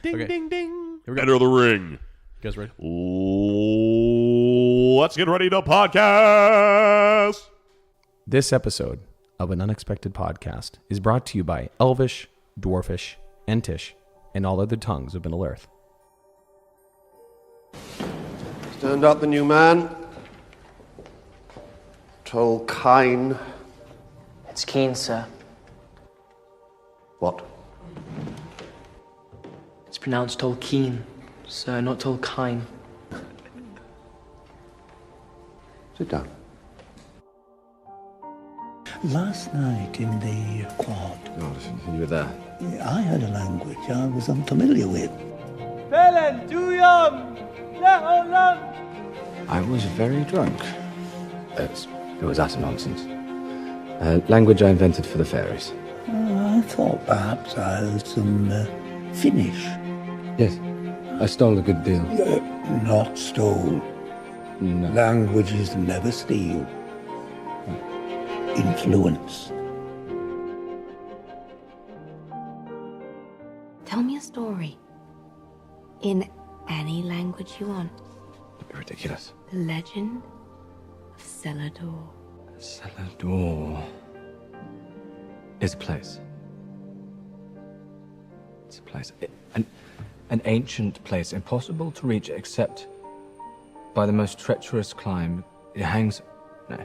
Ding, Okay. ding, ding. Here we go. Enter the ring. You guys ready? Let's get ready to podcast. This episode of An Unexpected Podcast is brought to you by Elvish, Dwarfish, Entish, and all other tongues of Middle Earth. Stand up, the new man. Tolkien. It's Keen, sir. What? It's pronounced Tolkien, sir, not Tolkien. Sit down. Last night in the quad, God, you were there. I heard a language I was unfamiliar with. I was very drunk. It was utter nonsense. Language I invented for the fairies. I thought perhaps I heard some Finnish. Yes, I stole a good deal. Not stole. No. Languages never steal. Influence. Tell me a story. In any language you want. Don't be ridiculous. The legend of Celador. Celador is a place. It's a place. An ancient place, impossible to reach except by the most treacherous climb. It hangs... No,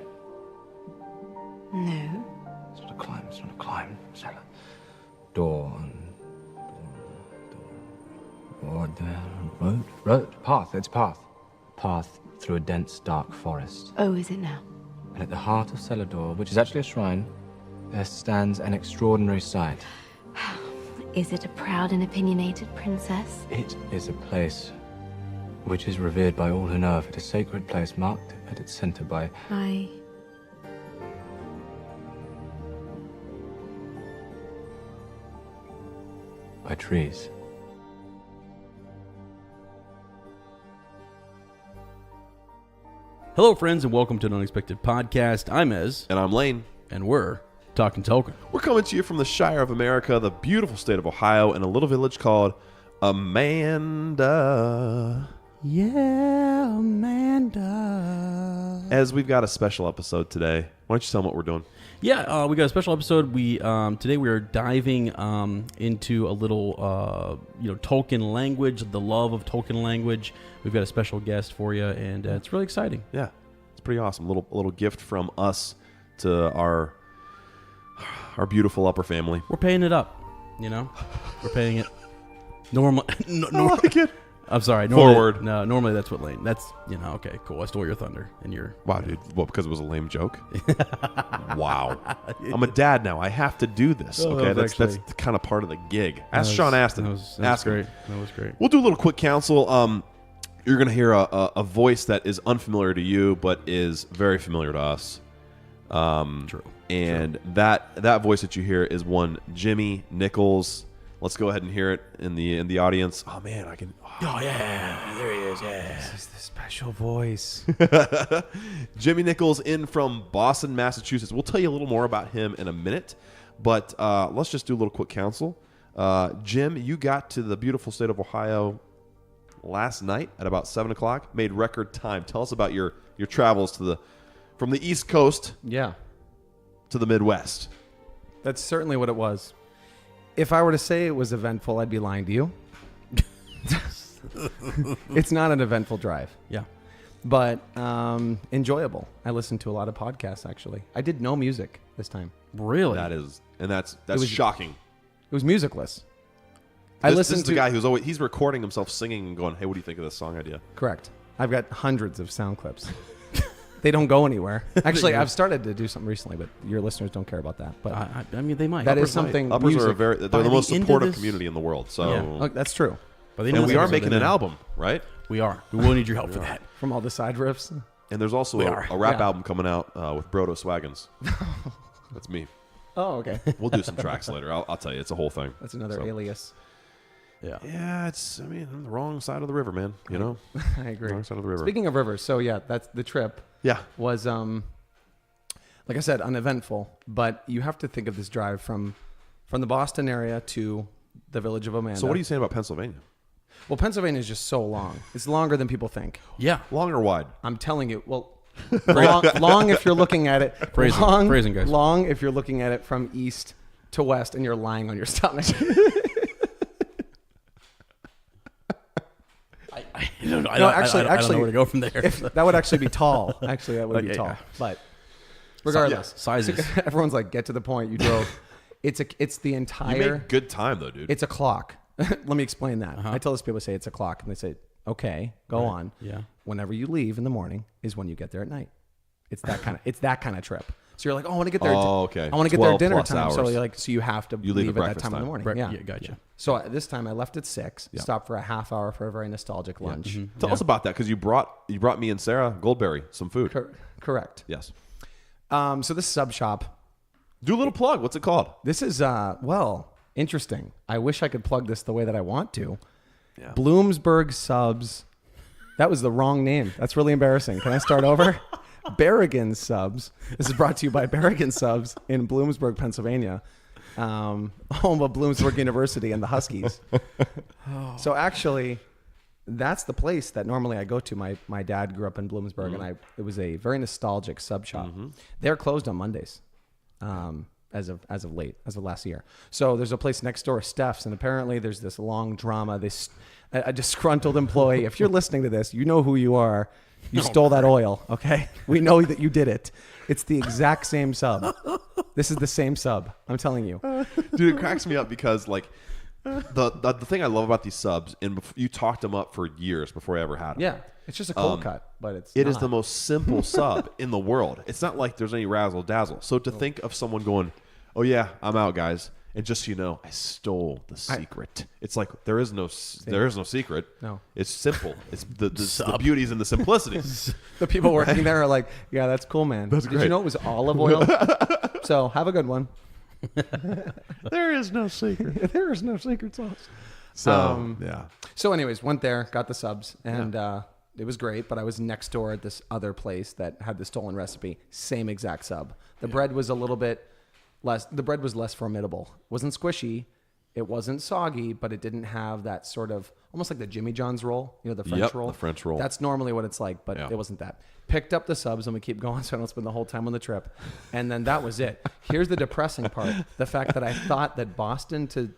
No. it's not a climb. It's not a climb. Celador. Road. Path. It's path. Path through a dense, dark forest. Oh, is it now? And at the heart of Celador, which is actually a shrine, there stands an extraordinary sight. Is it a proud and opinionated princess? It is a place which is revered by all who know of it, a sacred place marked at its center by... by trees. Hello, friends, and welcome to an Unexpected Podcast. I'm Ez, And I'm Lane. and we're talking Tolkien. We're coming to you from the Shire of America, the beautiful state of Ohio, in a little village called Amanda. Yeah, Amanda. As we've got a special episode today. Why don't you tell them what we're doing? Yeah, we got a special episode. We today we are diving into a little Tolkien language, the love of Tolkien language. We've got a special guest for you, and it's really exciting. Yeah, it's pretty awesome. A little gift from us to our beautiful upper family. We're paying it up, We're paying it. Normally, I like it. I'm sorry. Normally, Forward. No, normally that's what Lane. That's okay, cool. I stole your thunder, and you're Wow, dude. Well, because it was a lame joke? Wow. I'm a dad now. I have to do this, Oh, okay? that's That's actually- kind of part of the gig. Ask Sean Astin. That was Ask him. great. That was great. We'll do a little quick counsel. You're going to hear a voice that is unfamiliar to you, but is very familiar to us. True. And that voice that you hear is one Jimmy Nichols. Let's go ahead and hear it in the audience. Oh man, I can. Oh yeah, there he is. Yeah. This is the special voice. Jimmy Nichols in from Boston, Massachusetts. We'll tell you a little more about him in a minute, but let's just do a little quick counsel. Jim, you got to the beautiful state of Ohio last night at about 7 o'clock. Made record time. Tell us about your travels from the East Coast Yeah, to the Midwest. that's certainly what it was. If I were to say it was eventful, I'd be lying to you. It's not an eventful drive, Yeah. but enjoyable. I listened to a lot of podcasts, actually. I did no music this time. Really? That's was- shocking. It was musicless. This is the guy who's he's recording himself singing and going, "Hey, what do you think of this song idea?" Correct. I've got hundreds of sound clips. They don't go anywhere. Actually, I've started to do something recently, but your listeners don't care about that. But I mean, they might. that Uppers is something. Uppers are music- they're by the most the end of supportive this- community in the world. So, Yeah. Oh, that's true. But they and know we this are episode, making they an know. album, right? We are. We will need your help for that. From all the side riffs. And there's also We a are. rap Yeah. album coming out with Brodo Swaggins. That's me. Oh, okay. We'll do some tracks later. I'll tell you. It's a whole thing. That's another So- alias. Yeah. Yeah, I'm on the wrong side of the river, man. You know? I agree. Wrong side of the river. Speaking of rivers, so yeah, that's the trip Yeah. was like I said, uneventful. But you have to think of this drive from the Boston area to the village of Amanda. So what are you saying about Pennsylvania? Well, Pennsylvania is just so long. It's longer than people think. Yeah. Long or wide? I'm telling you. Well, long if you're looking at it. Phrasing, guys. Long if you're looking at it from east to west and you're lying on your stomach. I don't know. No, I don't know where to go from there. That would actually be tall. Actually, that would be Okay, tall. yeah. But regardless, Sizes. Everyone's like, get to the point. You drove. It's the You entire. make good time though, dude. It's a clock. Let me explain that. I tell these people, say it's a clock, and they say, okay, go on. Yeah. Whenever you leave in the morning is when you get there at night. It's that kind of trip. So you're like, oh, I want to get there. Oh, okay. I want to get there at 12 dinner plus time. So hours. you're like, so you have to You leave leave at at that breakfast time in the time. morning. Right, Yeah. yeah, gotcha. So this time I left at 6. Yeah. Stopped for a half hour for a very nostalgic lunch. Tell us about that because you brought me and Sarah Goldberry some food. Correct. Yes. So this sub shop. Do a little plug. What's it called? This is interesting. I wish I could plug this the way that I want to. Yeah. Bloomsburg Subs. That was the wrong name. That's really embarrassing. Can I start over? Berrigan Subs. This is brought to you by Berrigan Subs in Bloomsburg, Pennsylvania, home of Bloomsburg University and the Huskies. So actually, that's the place that normally I go to. My dad grew up in Bloomsburg, and it was a very nostalgic sub shop. They're closed on Mondays. As of last year. So there's a place next door, Steph's, and apparently there's this long drama. A disgruntled employee. If you're listening to this, you know who you are. You stole that oil, okay? We know that you did it. It's the exact same sub. This is the same sub. I'm telling you. Dude, it cracks me up because like the thing I love about these subs, and you talked them up for years before I ever had them. Yeah, it's just a cold cut, but It is not. the most simple sub in the world. It's not like there's any razzle dazzle. So to think of someone going, "Oh yeah, I'm out, guys," and just so you know, I stole the secret. It's like there is no secret. No. It's simple. It's the beauties and the simplicity. The people working there are like, yeah, that's cool, man. That's Did great. you know it was olive oil? So have a good one. There is no secret. There is no secret sauce. So yeah. So anyways, went there, got the subs, and it was great, but I was next door at this other place that had the stolen recipe. Same exact sub. The bread was a little bit less. The bread was less formidable. It wasn't squishy. It wasn't soggy, but it didn't have that sort of, almost like the Jimmy John's roll, the French Yep, roll. the French roll. That's normally what it's like, but Yeah. it wasn't that. Picked up the subs, and we keep going so I don't spend the whole time on the trip. And then that was it. Here's the depressing part. The fact that I thought that Boston to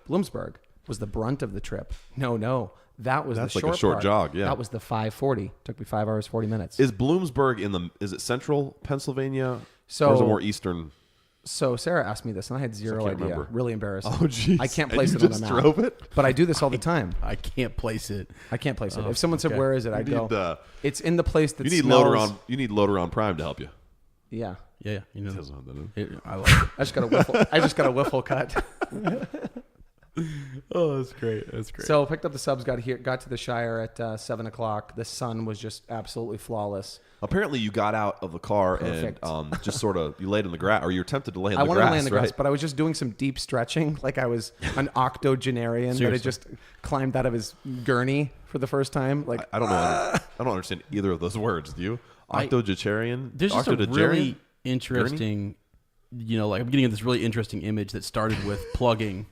Bloomsburg was the brunt of the trip. No. That's like the a short short part. jog, yeah. That was the 5:40. Took me 5 hours 40 minutes. Is Bloomsburg is it central Pennsylvania? So- or is it more eastern? So Sarah asked me this, and I had zero can't idea. remember. Really embarrassing. Oh, jeez. I can't And place you it on just the map. drove it? But I do this all the time. I can't place it. I can't place it. If someone said, okay. "Where is it?" I'd need go. It's in the place that You need smells. loader on. You need loader on Prime to help you. Yeah. Yeah, you know. Doesn't have that. I like it. I just got a whiffle cut. Oh, that's great. That's great. So picked up the subs, got to the Shire at 7:00. The sun was just absolutely flawless. Apparently, you got out of the car Perfect. and just sort of you laid in the grass, or you were tempted to lay in I the wanted grass. to lay in the grass, right? but I was just doing some deep stretching, like I was an octogenarian that Seriously. had just climbed out of his gurney for the first time. Like I don't know. I don't understand either of those words. Do you? Octogenarian. There's just a Octogenarian? really interesting, I'm getting this really interesting image that started with plugging.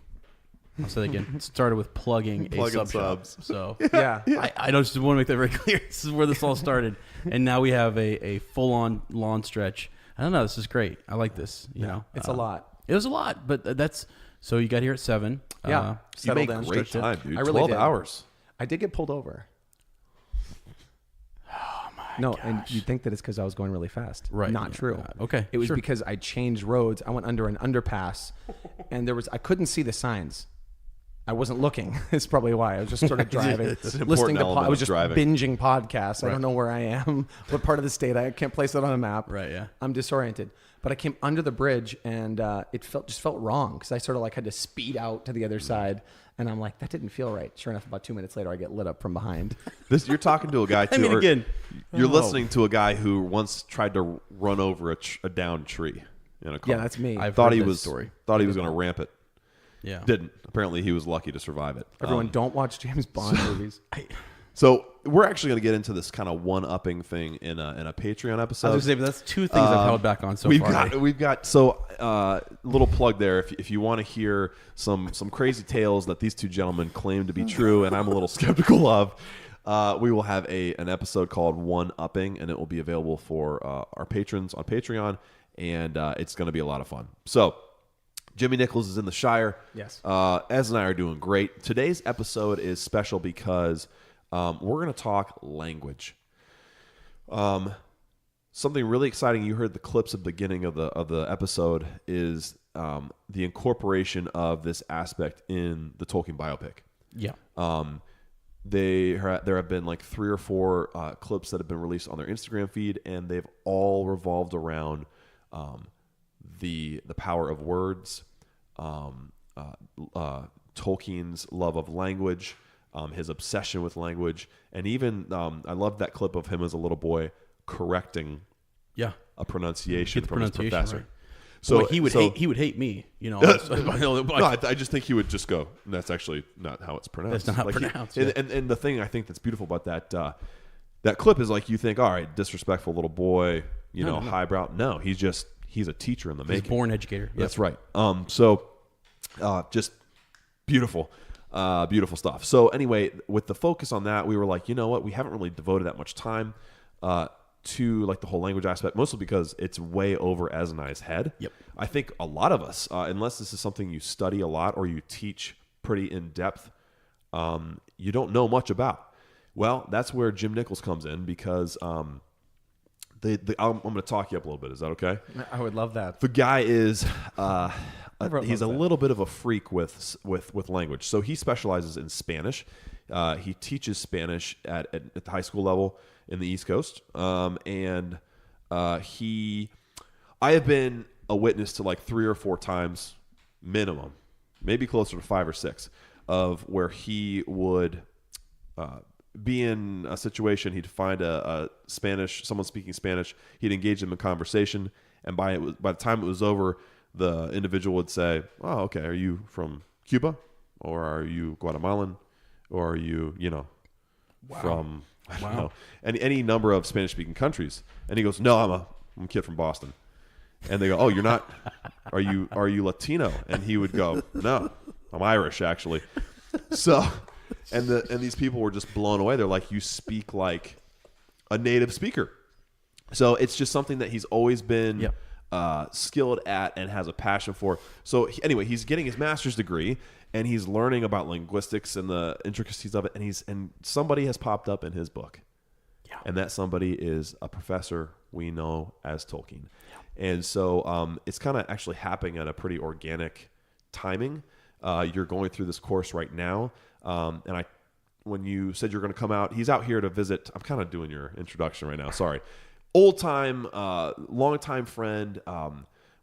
I'll say that again. It started with plugging a Plugging sub shop. subs. So yeah. I just want to make that very clear. This is where this all started, and now we have a full-on lawn stretch. I don't know. This is great. I like this. You know, It's a lot. It was a lot, but that's so you got here at 7. Yeah. You Settled made in. great Stretched it. time, dude. I really 12 did. hours. I did get pulled over. No, and you'd think that it's because I was going really fast. Right. Not Yeah. true. Okay, It was sure. because I changed roads. I went under an underpass, and I couldn't see the signs. I wasn't looking. It's probably why I was just sort of driving, It's an important listening to. element I was of just driving. binging podcasts. I don't know where I am, what part of the state. I can't place it on a map. Right, yeah. I'm disoriented. But I came under the bridge, and it felt wrong because I sort of like had to speed out to the other side, and I'm like, that didn't feel right. Sure enough, about 2 minutes later, I get lit up from behind. You're talking to a guy. Too, I mean, or again, you're listening to a guy who once tried to run over a downed tree in a car. Yeah, that's me. I've Thought heard he this was story. thought he was going to ramp it. Yeah. Didn't. Apparently, he was lucky to survive it. Everyone, don't watch James Bond movies. So we're actually going to get into this kind of one-upping thing in a Patreon episode. I was going to say, but that's two things I've held back on so far. We've got so little plug there. If you want to hear some crazy tales that these two gentlemen claim to be true, and I'm a little skeptical of, we will have an episode called One-Upping, and it will be available for our patrons on Patreon, and it's going to be a lot of fun. So Jimmy Nichols is in the Shire. Yes. Ez and I are doing great. Today's episode is special because we're going to talk language. Something really exciting. You heard the clips at the beginning of the episode is the incorporation of this aspect in the Tolkien biopic. Yeah. There have been like 3 or 4 clips that have been released on their Instagram feed, and they've all revolved around the power of words, Tolkien's love of language, his obsession with language, and even I love that clip of him as a little boy correcting a pronunciation from his professor. Right. So boy, he would hate me, you know. I just think he would just go, that's actually not how it's pronounced. That's not how it's pronounced. And the thing I think that's beautiful about that clip is like, you think, all right, disrespectful little boy, no. Highbrow. No, he's a teacher in the making. He's a born educator. Yep. That's right. Just beautiful. Beautiful stuff. So anyway, with the focus on that, we were like, you know what? We haven't really devoted that much time to like the whole language aspect, mostly because it's way over Ez and I's head. Yep. I think a lot of us, unless this is something you study a lot or you teach pretty in depth, you don't know much about. Well, that's where Jim Nichols comes in, because I'm going to talk you up a little bit. Is that okay? I would love that. The guy is he's a that. little bit of a freak with language. So he specializes in Spanish. He teaches Spanish at the high school level in the East Coast. I have been a witness to like 3 or 4 times minimum, maybe closer to 5 or 6, of where he would be in a situation. He'd find someone speaking Spanish. He'd engage them in conversation, and by the time it was over, the individual would say, "Oh, okay. Are you from Cuba, or are you Guatemalan, or are you, from I don't know, any number of Spanish-speaking countries?" And he goes, "No, I'm a kid from Boston." And they go, "Oh, you're not? Are you Latino?" And he would go, "No, I'm Irish, actually." So, and these people were just blown away. They're like, "You speak like a native speaker." So it's just something that he's always been skilled at and has a passion for. So anyway, he's getting his master's degree, and he's learning about linguistics and the intricacies of it. And somebody has popped up in his book, and that somebody is a professor we know as Tolkien. And so it's kind of actually happening at a pretty organic timing. You're going through this course right now, and when you said you're going to come out, he's out here to visit. I'm kind of doing your introduction right now. Sorry. Old-time, long-time friend.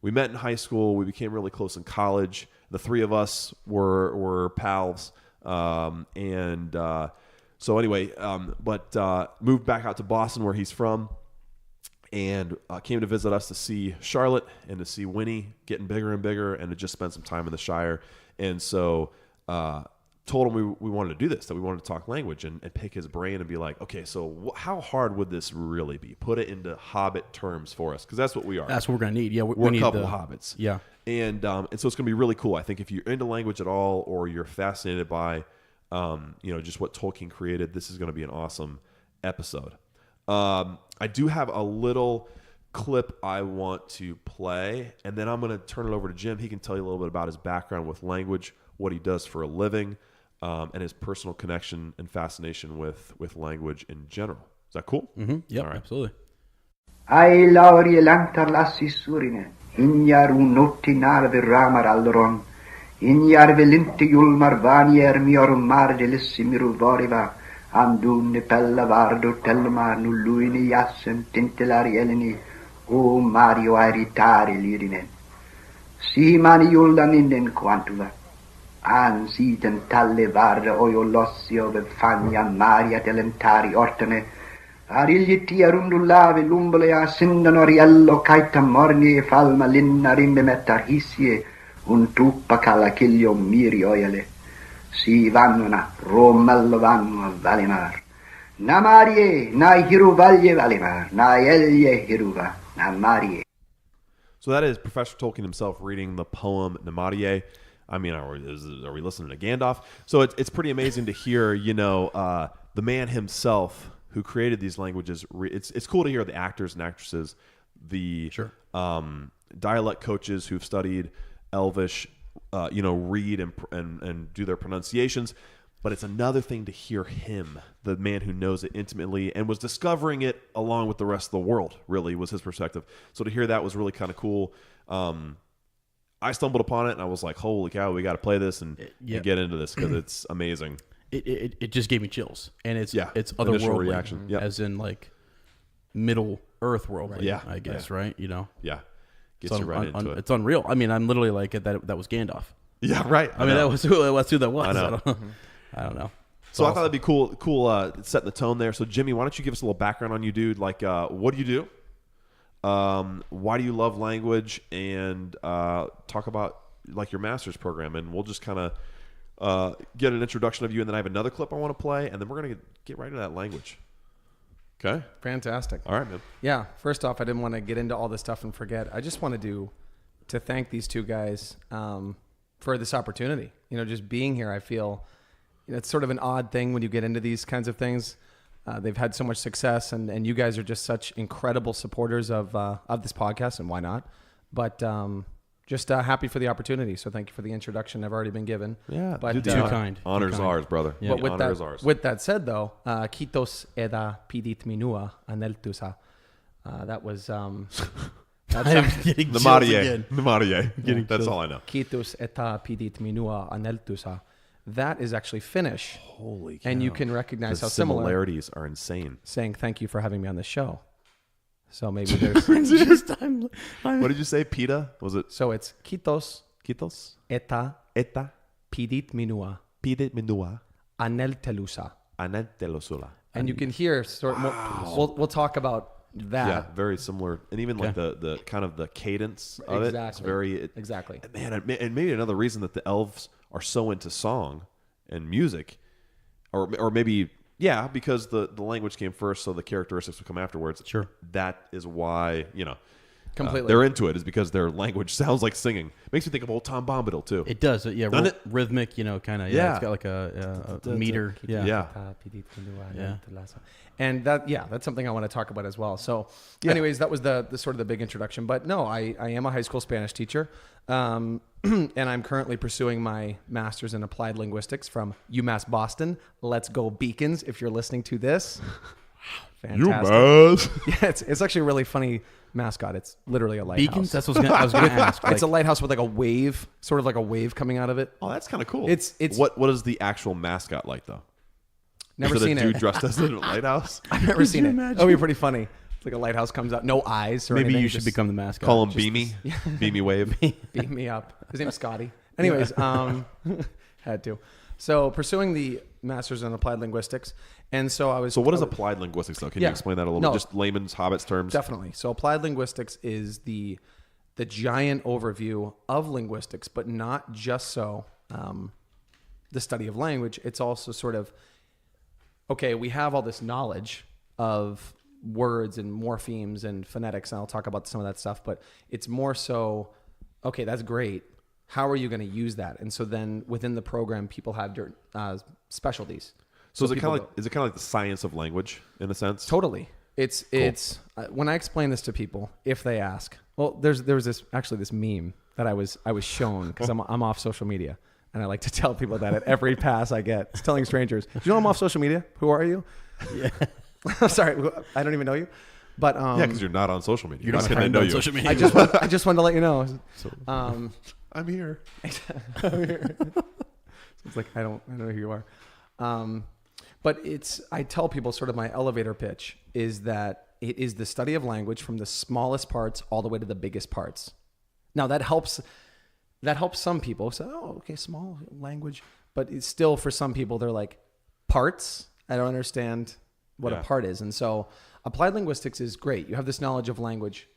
We met in high school. We became really close in college. The 3 of us were pals. So anyway, moved back out to Boston, where he's from, and came to visit us to see Charlotte and to see Winnie getting bigger and bigger, and to just spend some time in the Shire. And so told him we wanted to do this, that we wanted to talk language and pick his brain and be like, okay, so how hard would this really be? Put it into Hobbit terms for us, because that's what we are. That's what we're going to need. Yeah, we're need a couple of hobbits. Yeah. And so it's going to be really cool. I think if you're into language at all, or you're fascinated by just what Tolkien created, this is going to be an awesome episode. I do have a little clip I want to play, and then I'm going to turn it over to Jim. He can tell you a little bit about his background with language, what he does for a living, and his personal connection and fascination with language in general. Is that cool? Mm-hmm. Yeah, right. Absolutely. Ai lauri lantar lassi surine, ignar unotti narve ramar alron, ignar velinti ulmar vanier mior mar delissimiru voriva, andun pella vardo telmar nulluini jassen tintelari eleni, o Mario airitari lirinen. Si mani jullan innen quantula. An siden talle varre oio lossio ve fagna maria telentari ortane, ariglietti arundullave lumbole a sindano riello caita morni e falma linna rimbe mettar hissie, un truppa calla chiglio miri oiele. Si vannuna, romello vanno a Valimar, Na Marie, na Hiruvalje Valimar, na Elje Hiruva, na Marie. So that is Professor Tolkien himself reading the poem Namarie. I mean, are we listening to Gandalf? So it's pretty amazing to hear, the man himself who created these languages. It's cool to hear the actors and actresses, the dialect coaches who've studied Elvish, read and do their pronunciations. But it's another thing to hear him, the man who knows it intimately and was discovering it along with the rest of the world, really, was his perspective. So to hear that was really kind of cool. I stumbled upon it, and I was like, holy cow, we got to play this and get into this because it's amazing. It just gave me chills. And it's Initial otherworldly, reaction. Yep. as in like Middle Earth worldly, Yeah. I guess, right? Yeah. Gets you right into it. It's unreal. I mean, I'm literally like, that was Gandalf. Yeah, right. I mean, that was who that was. I know. I don't know. So I thought that'd be cool setting the tone there. So Jimmy, why don't you give us a little background on you, dude? Like, what do you do? Why do you love language? And talk about like your master's program. And we'll just kind of get an introduction of you. And then I have another clip I want to play. And then we're going to get right into that language. Okay? Fantastic. All right, man. Yeah. First off, I didn't want to get into all this stuff and forget. I just wanted to thank these two guys for this opportunity. Just being here, I feel it's sort of an odd thing when you get into these kinds of things. They've had so much success, and you guys are just such incredible supporters of this podcast, and why not? But just happy for the opportunity. So thank you for the introduction. I've already been given. Yeah, but too kind. Honor's ours, brother. Yeah. But honor is ours. with that said, though, kitos eda pidit minua aneltusa. That was Getting The chills again. Marie. That's all I know. Kitos eta pidit minua aneltusa. That is actually Finnish. Holy cow. And you can recognize The how similar. similarities are insane. Saying thank you for having me on the show. So maybe there's. What did you say, Pita? Was it So it's kitos Kitos? eta Eta pidit minua pidit minua aneltelusa. anantelosula. And you can hear we'll talk about that. Yeah, very similar. And even like the kind of the cadence of it. It's very... Exactly. Man, and maybe another reason that the elves are so into song and music, or maybe, because the language came first, so the characteristics would come afterwards. Sure. That is why, Completely. they're into it, is because their language sounds like singing. Makes me think of old Tom Bombadil, too. It does. Yeah. Doesn't it? Rhythmic, kind of. Yeah. It's got like a meter. Yeah. Yeah. And that's something I want to talk about as well. So anyways, that was the sort of the big introduction. But no, I am a high school Spanish teacher. And I'm currently pursuing my master's in applied linguistics from UMass Boston. Let's go Beacons if you're listening to this. Fantastic. UMass. Yeah, it's actually a really funny mascot. It's literally a lighthouse. Beacons? That's what I was going to ask. It's a lighthouse with like a wave, sort of like a wave coming out of it. Oh, that's kind of cool. It's what is the actual mascot like, though? Never Is it seen a dude it. dressed as a lighthouse? I've never seen it. That'd be pretty funny. It's like a lighthouse comes out, no eyes or Maybe anything. you should just become the mascot. Call him Beamy. Beamy Wave. beam me up. His name's Scotty. Anyways, had to. So pursuing the master's in applied linguistics, and so I was. So what is applied linguistics, though? Can you explain that a little bit? Just layman's, hobbit's terms? Definitely. So applied linguistics is the giant overview of linguistics, but not just so the study of language. It's also sort of, okay, we have all this knowledge of words and morphemes and phonetics, and I'll talk about some of that stuff, but it's more so, okay, that's great. How are you going to use that? And so then within the program, people have specialties. So is it kind of like the science of language in a sense? Totally. It's when I explain this to people, if they ask, well, there was this meme that I was shown because I'm off social media, and I like to tell people that at every pass I get. It's telling strangers, "Do you know I'm off social media? Who are you?" Yeah. I'm sorry, I don't even know you. But because you're not on social media. You're not going to know you. social media. I just wanted to let you know. I'm here. So it's like I don't know who you are. But I tell people sort of my elevator pitch is that it is the study of language from the smallest parts all the way to the biggest parts. Now that helps some people say, oh, okay, small language, but it's still for some people, they're like, parts? I don't understand what a part is. And so applied linguistics is great. You have this knowledge of language.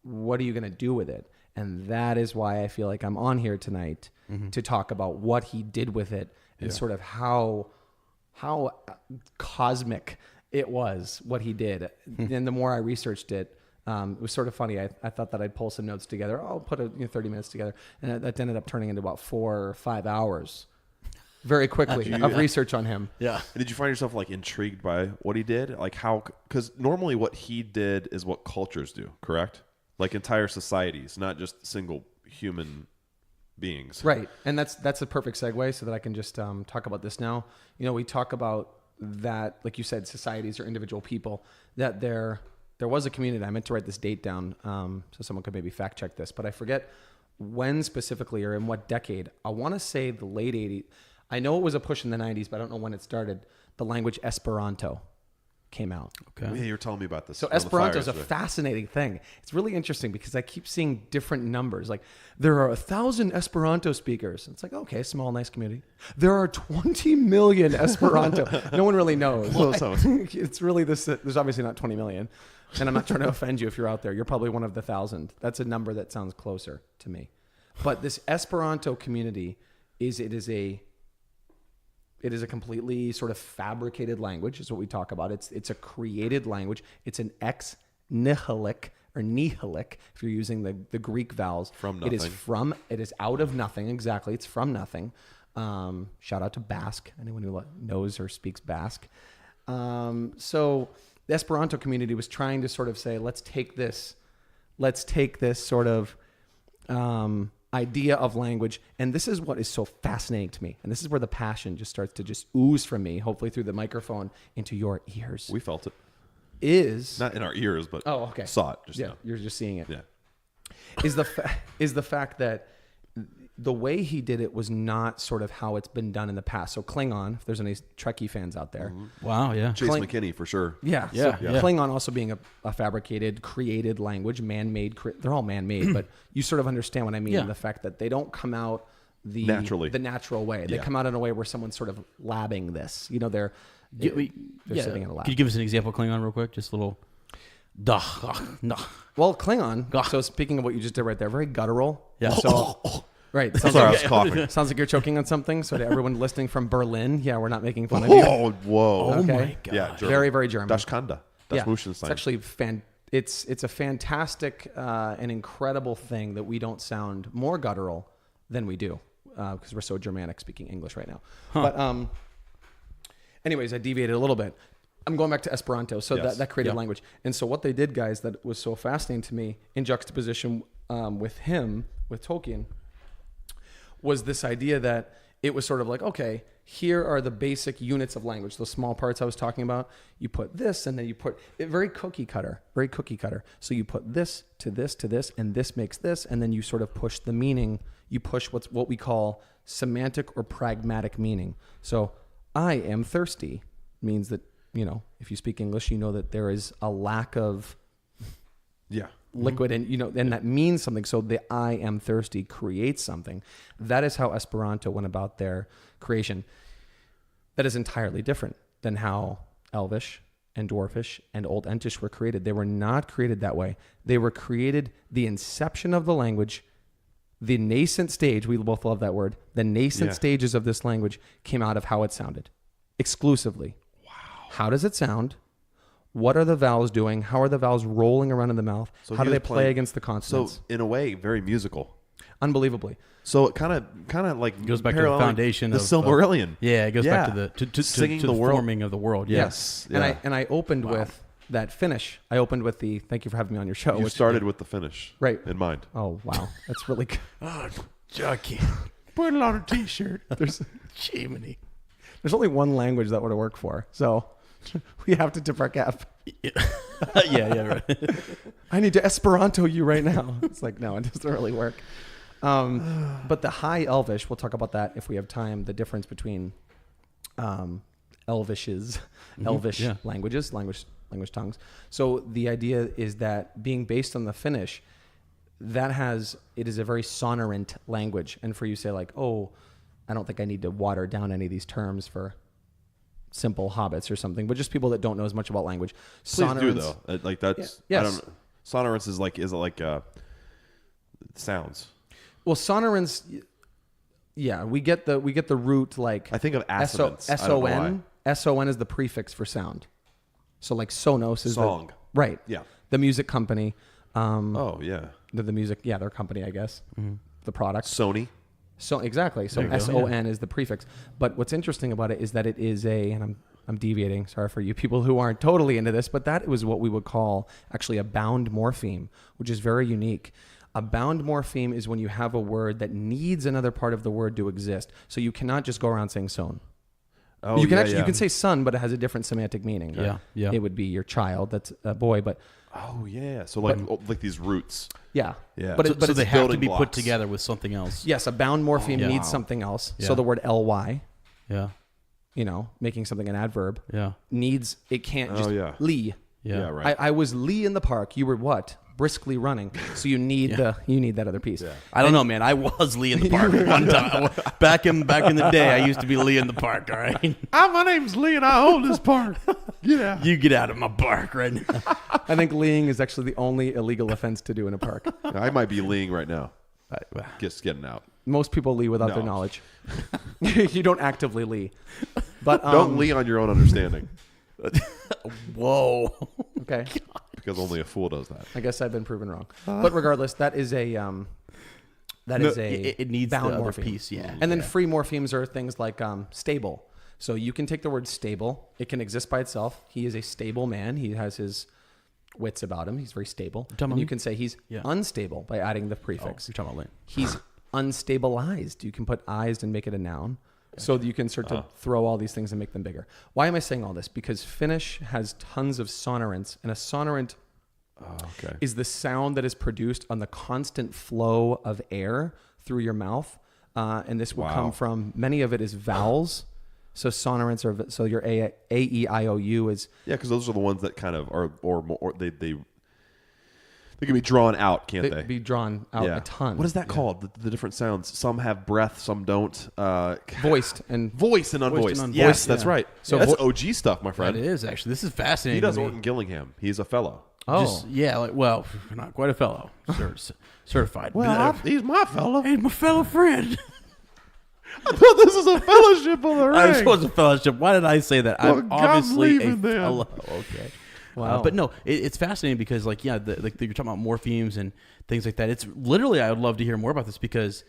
What are you going to do with it? And that is why I feel like I'm on here tonight to talk about what he did with it and sort of how cosmic It was what he did. And the more I researched it, it was sort of funny. I thought that I'd pull some notes together. I'll put 30 minutes together. And that ended up turning into about 4 or 5 hours very quickly of research on him. Yeah. And did you find yourself like intrigued by what he did? Like how, because normally what he did is what cultures do, correct? Like entire societies, not just single human beings. Right. And that's a perfect segue so that I can just talk about this now. You know, we talk about that, like you said, societies or individual people, that there was a community. I meant to write this date down so someone could maybe fact check this, but I forget when specifically or in what decade. I want to say the late 80s. I know it was a push in the 90s, but I don't know when it started. The language Esperanto came out. Okay. Yeah, you were telling me about this. So Esperanto is a fascinating thing. It's really interesting because I keep seeing different numbers. Like there are 1,000 Esperanto speakers. It's like, okay, small, nice community. There are 20 million Esperanto. No one really knows. It's really this. There's obviously not 20 million. And I'm not trying to offend you if you're out there. You're probably one of the 1,000. That's a number that sounds closer to me. But this Esperanto community is a completely sort of fabricated language, is what we talk about. It's a created language. It's an ex nihilic or nihilic, if you're using the Greek vowels. From nothing. It is out of nothing, exactly. It's from nothing. Shout out to Basque, anyone who knows or speaks Basque. So the Esperanto community was trying to sort of say, let's take this sort of idea of language, and this is what is so fascinating to me, and this is where the passion just starts to just ooze from me, hopefully through the microphone into your ears. We felt it. Is not in our ears, but okay. Saw it. Just yeah, now. You're just seeing it. Yeah, is the fact that the way he did it was not sort of how it's been done in the past. So Klingon, if there's any Trekkie fans out there. Mm-hmm. Wow, yeah. Chase McKinney for sure. Yeah. Yeah, So yeah. Klingon also being a fabricated, created language, man-made. They're all man-made, but you sort of understand what I mean. Yeah. The fact that they don't come out the natural way. They Yeah. come out in a way where someone's sort of labbing this. You know, they're sitting in a lab. Could you give us an example, Klingon, real quick? Just a little. Well, Klingon. So speaking of what you just did right there, very guttural. Yeah. So, right. Sounds Sorry, I like, was coughing. sounds like you're choking on something. So to everyone listening from Berlin, yeah, we're not making fun of you. Oh, whoa. Oh Okay. my god. Yeah, German. Very, very German. Das Kanda. Das Yeah, Muschenstein. it's actually it's a fantastic and incredible thing that we don't sound more guttural than we do because we're so Germanic speaking English right now. But anyways, I deviated a little bit. I'm going back to Esperanto. So Yes. that created Yeah. language. And so what they did, guys, that was so fascinating to me in juxtaposition with Tolkien, was this idea that it was sort of like, okay, here are the basic units of language, those small parts I was talking about. You put this, and then you put it very cookie cutter. So you put this to this to this, and this makes this, and then you sort of push the meaning. You push what we call semantic or pragmatic meaning. So I am thirsty means that, you know, if you speak English, you know that there is a lack of liquid, and you know, and that means something. So the I am thirsty creates something. That is how Esperanto went about their creation. That is entirely different than how Elvish and Dwarfish and Old Entish were created. They were not created that way. They were created, the inception of the language, the nascent stage, we both love that word, the nascent stages of this language came out of how it sounded exclusively. Wow. How does it sound? What are the vowels doing? How are the vowels rolling around in the mouth? So how do he they was play playing- against the consonants? So in a way, very musical. Unbelievably. So it kind of like Goes back to the paralleling foundation the of Silmarillion. Yeah, it goes back to the Singing to the the world. forming of the world. Yeah. Yes. Yeah. And I opened with that finish. I opened with the thank you for having me on your show. You which- started with the finish in mind. Oh wow, that's really good. Jockey. Put it on a t-shirt. There's Jiminy. only one language that would work for, so we have to tip our cap. yeah, right. I need to Esperanto you right now. It's like, no, it doesn't really work. But the High Elvish, we'll talk about that if we have time, the difference between Elvish languages, language tongues. So the idea is that being based on the Finnish, it is a very sonorant language. And for you to say like, oh, I don't think I need to water down any of these terms for simple hobbits or something, but just people that don't know as much about language. Please do though. Like that's Yes. I don't know. Sonorance is it like sounds. Well, sonorance, yeah, we get the root like I think of assonance. I don't know why. S-O-N is the prefix for sound. So like Sonos is Song. right. Yeah. The music company. Oh yeah. The music. Yeah, their company, I guess. The product. Sony. So exactly. So SON is the prefix. But what's interesting about it is that it is and I'm deviating. Sorry for you people who aren't totally into this, but that was what we would call actually a bound morpheme, which is very unique. A bound morpheme is when you have a word that needs another part of the word to exist. So you cannot just go around saying son. Oh, you can yeah, you yeah. can say son, but it has a different semantic meaning. Yeah, yeah. It would be your child. That's a boy, but Oh yeah. So like these roots. yeah. Yeah. But So, it, but so it's they have to building be put blocks. together with something else. yes, a bound morpheme Yeah. needs Wow. something else. Yeah. So the word ly, Yeah. making something an adverb, Yeah. needs it can't just yeah. lee. Yeah. Yeah, right. I was lee in the park. You were what? Briskly running. So you need that other piece. I don't know, man. I was Lee in the park one time. Back in the day, I used to be Lee in the park. All right, My name's Lee and I own this park. Yeah. you get out of my park right now. I think leeing is actually the only illegal offense to do in a park. I might be leeing right now. Just getting out. Most people lee without their No. knowledge. You don't actively lee. But Don't lee on your own understanding, Whoa. Okay. because only a fool does that. I guess I've been proven wrong. But regardless, that is a It needs bound the other morpheme. piece. Yeah. And then free morphemes are things like stable. So you can take the word stable. It can exist by itself. He is a stable man. He has his wits about him. He's very stable. talking And about you me? can say he's Yeah. unstable by adding the prefix. You're talking about Lane. He's unstabilized. You can put ized and make it a noun. So that you can start to throw all these things and make them bigger. Why am I saying all this? Because Finnish has tons of sonorants, and a sonorant Okay. is the sound that is produced on the constant flow of air through your mouth. And this will Wow. come from, many of it is vowels. So sonorants are, so your A, E, I, O, U is, Yeah, because those are the ones that kind of are, or they can be drawn out, can't they? be drawn out Yeah. a ton. What is that called? The different sounds. Some have breath, some don't. Voiced and Voice and unvoiced. Voiced and Yes, unvoiced, that's yeah. right. So So that's vo- OG stuff, my That friend. is actually. This is fascinating. He does to me. Orton Gillingham. He's a fellow. oh, Well, not quite a fellow. Certified. He's my fellow. Hey, my fellow friend. I thought this is a fellowship of the ring. I was a fellowship. Why did I say that? Well, I'm I'm obviously a leaving then. fellow. Okay. Wow. But no, it's fascinating because, like, yeah, like you're talking about morphemes and things like that. It's literally, I would love to hear more about this because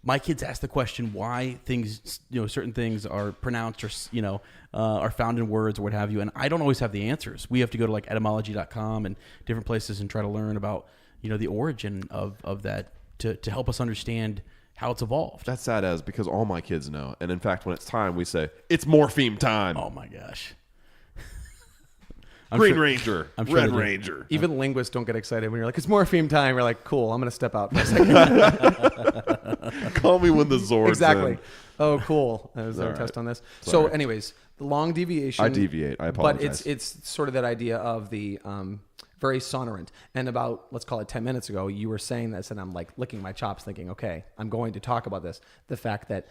my kids ask the question why things, certain things are pronounced or, are found in words or what have you. And I don't always have the answers. We have to go to like etymology.com and different places and try to learn about, the origin of that to help us understand how it's evolved. That's sad as because all my kids know. And in fact, when it's time, we say, it's morpheme time. Oh my gosh. Green Ranger. I'm sure Red they do. Ranger. even linguists don't get excited when you're like, it's morpheme time. You're like, cool, I'm going to step out for a second. Call me when the Zord's Exactly. in. Oh, cool. That was our All test right. on this. Sorry. So, anyways, the long deviation. I deviate. I apologize. But it's sort of that idea of the very sonorant. And about, let's call it 10 minutes ago, you were saying this, and I'm like licking my chops thinking, okay, I'm going to talk about this. The fact that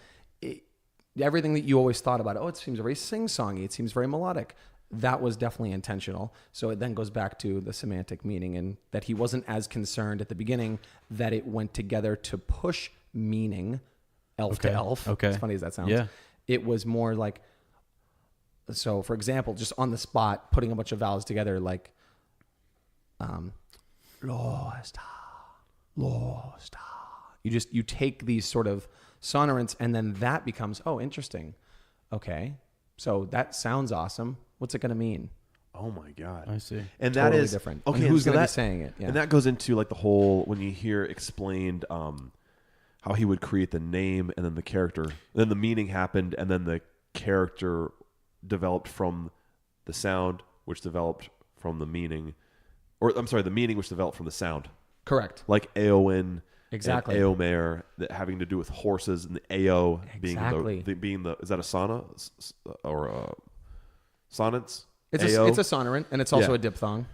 everything that you always thought about, it seems very sing-songy, it seems very melodic. That was definitely intentional. So it then goes back to the semantic meaning, and that he wasn't as concerned at the beginning that it went together to push meaning elf to elf. Okay. As funny as that sounds. Yeah. It was more like, so for example, just on the spot, putting a bunch of vowels together, like, lost. You take these sort of sonorants, and then that becomes, oh, interesting. Okay. So that sounds awesome. What's it going to mean? Oh my God. I see. And Totally that is different. Okay. And who's so going to be that- saying it? Yeah. And that goes into like the whole, when you hear explained, how he would create the name and then the character, then the meaning happened, and then the character developed from the sound, which developed from the meaning, or I'm sorry, the meaning which developed from the sound. Correct. Like Eowyn, Exactly. and Eomer, that having to do with horses, and the Ao Exactly. being the is that a sona or a sonnets? It's Ao? a sonorant, and it's also Yeah. a diphthong.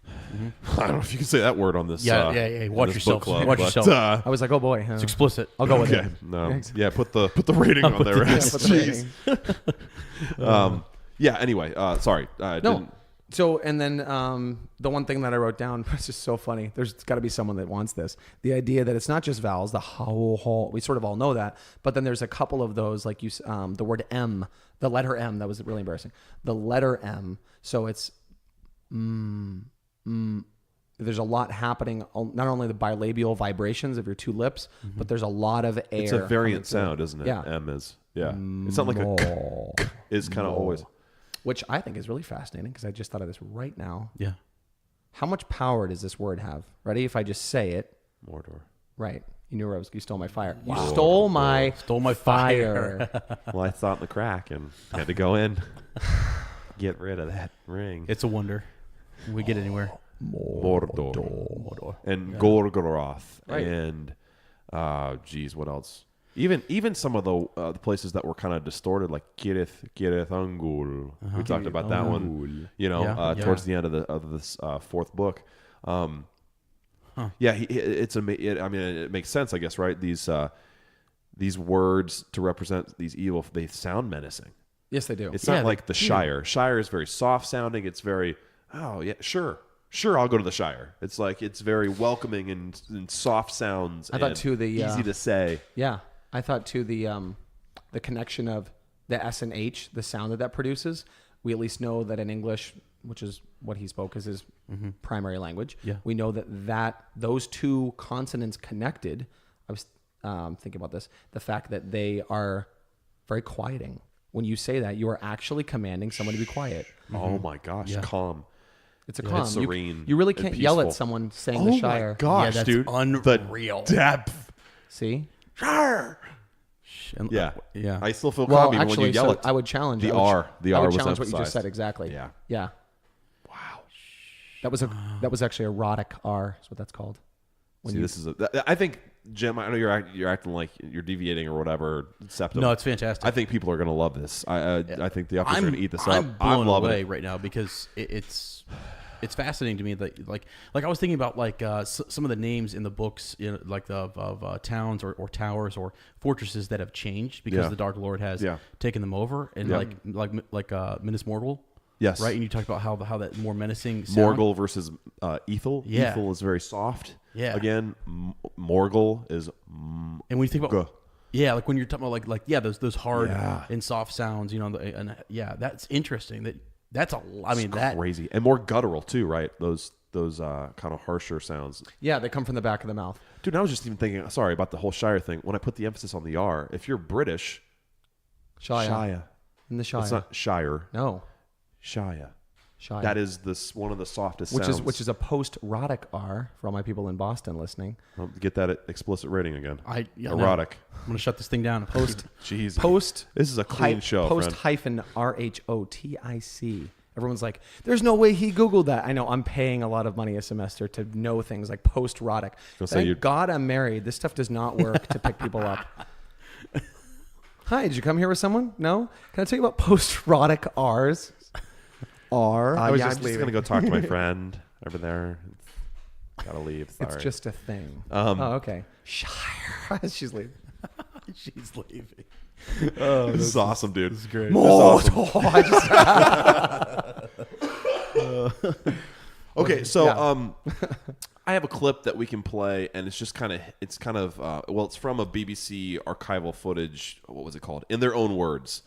I don't know if you can say that word on this. Yeah, watch this yourself. book club, Watch but, yourself. I was like, oh boy. It's explicit. I'll go with okay. it. No. Yeah, put the rating on there. Yeah, put the Jeez. Yeah. Anyway, sorry. No. Didn't, So, and then the one thing that I wrote down was just so funny. There's got to be someone that wants this. The idea that it's not just vowels, the ho, we sort of all know that. But then there's a couple of those, like the word M, the letter M, that was really embarrassing. The letter M. So it's There's a lot happening, not only the bilabial vibrations of your two lips, but there's a lot of air. It's a variant coming through. sound, isn't it? Yeah. M is. Yeah. It's not like a k. It's kind of always. Which I think is really fascinating because I just thought of this right now. Yeah. How much power does this word have? Ready? If I just say it. Mordor. Right. You knew where I was. You stole my fire. You stole my fire. Well, I thought in the crack and had to go in, get rid of that ring. It's a wonder. We get anywhere. Mordor. And Gorgoroth. Right. And, geez, what else? Even some of the places that were kind of distorted, like Kirith Ungol. We talked about that one. You know, towards the end of this fourth book. Yeah, it makes sense, I guess, right? These words to represent these evil, they sound menacing. Yes, they do. It's not like the Shire. Shire is very soft sounding. It's very, oh yeah, sure, I'll go to the Shire. It's like it's very welcoming and soft sounds. I thought too easy to say. Yeah, I thought too the connection of the S and H, the sound that produces. We at least know that in English, which is what he spoke as his primary language, we know that those two consonants connected. I was thinking about this, the fact that they are very quieting. When you say that, you are actually commanding someone to be quiet. Oh my gosh, calm. It's a calm. It's serene. You really can't yell at peaceful. someone saying the Shire. Oh my gosh, that's dude. unreal. The depth. See? Shire. And, Yeah. Yeah. I still feel Well, calm even actually, when you yell it. I would challenge the I would R. The I R would was challenge what you just emphasized. said exactly. Yeah. Yeah. Wow. That was actually erotic R. Is what that's called. I think, Jim, I know you're acting like you're deviating or whatever. Septum. No, it's fantastic. I think people are going to love this. I think the uppers are going to eat this up. I'm blown loving away it. right now because it's fascinating to me that like I was thinking about like some of the names in the books, you know, like of towns or towers or fortresses that have changed because the Dark Lord has taken them over, and like Minas Morgul. Yes. Right, and you talked about how that more menacing sound. Morgul versus Ethel. Yeah. Ethel is very soft. Yeah. Again, Morgul is. And when you think about like when you're talking about like those hard and soft sounds, you know, and that's interesting. That's crazy and more guttural too, right? Those kind of harsher sounds. Yeah, they come from the back of the mouth. Dude, I was just even thinking. Sorry about the whole Shire thing. When I put the emphasis on the R, if you're British, Shire. In the Shire. It's not Shire. No. Shire. Shire. That is one of the softest sounds. Which is a post-rhotic R for all my people in Boston listening. Get that explicit rating again. No. Erotic. I'm gonna shut this thing down. Jeez. Post. This is a clean show. Post hyphen RHOTIC. Everyone's like, "There's no way he Googled that." I know. I'm paying a lot of money a semester to know things like post-rhotic. Thank God I'm married. This stuff does not work to pick people up. Hi, did you come here with someone? No. Can I tell you about post-rhotic R's? R. I'm just going to go talk to my friend over there. Got to leave. Sorry. It's just a thing. Oh, okay. Shire. She's leaving. She's leaving. Oh, this is awesome, dude. This is great. Okay, so I have a clip that we can play, and it's just kind of it's from a BBC archival footage. What was it called? In their own words,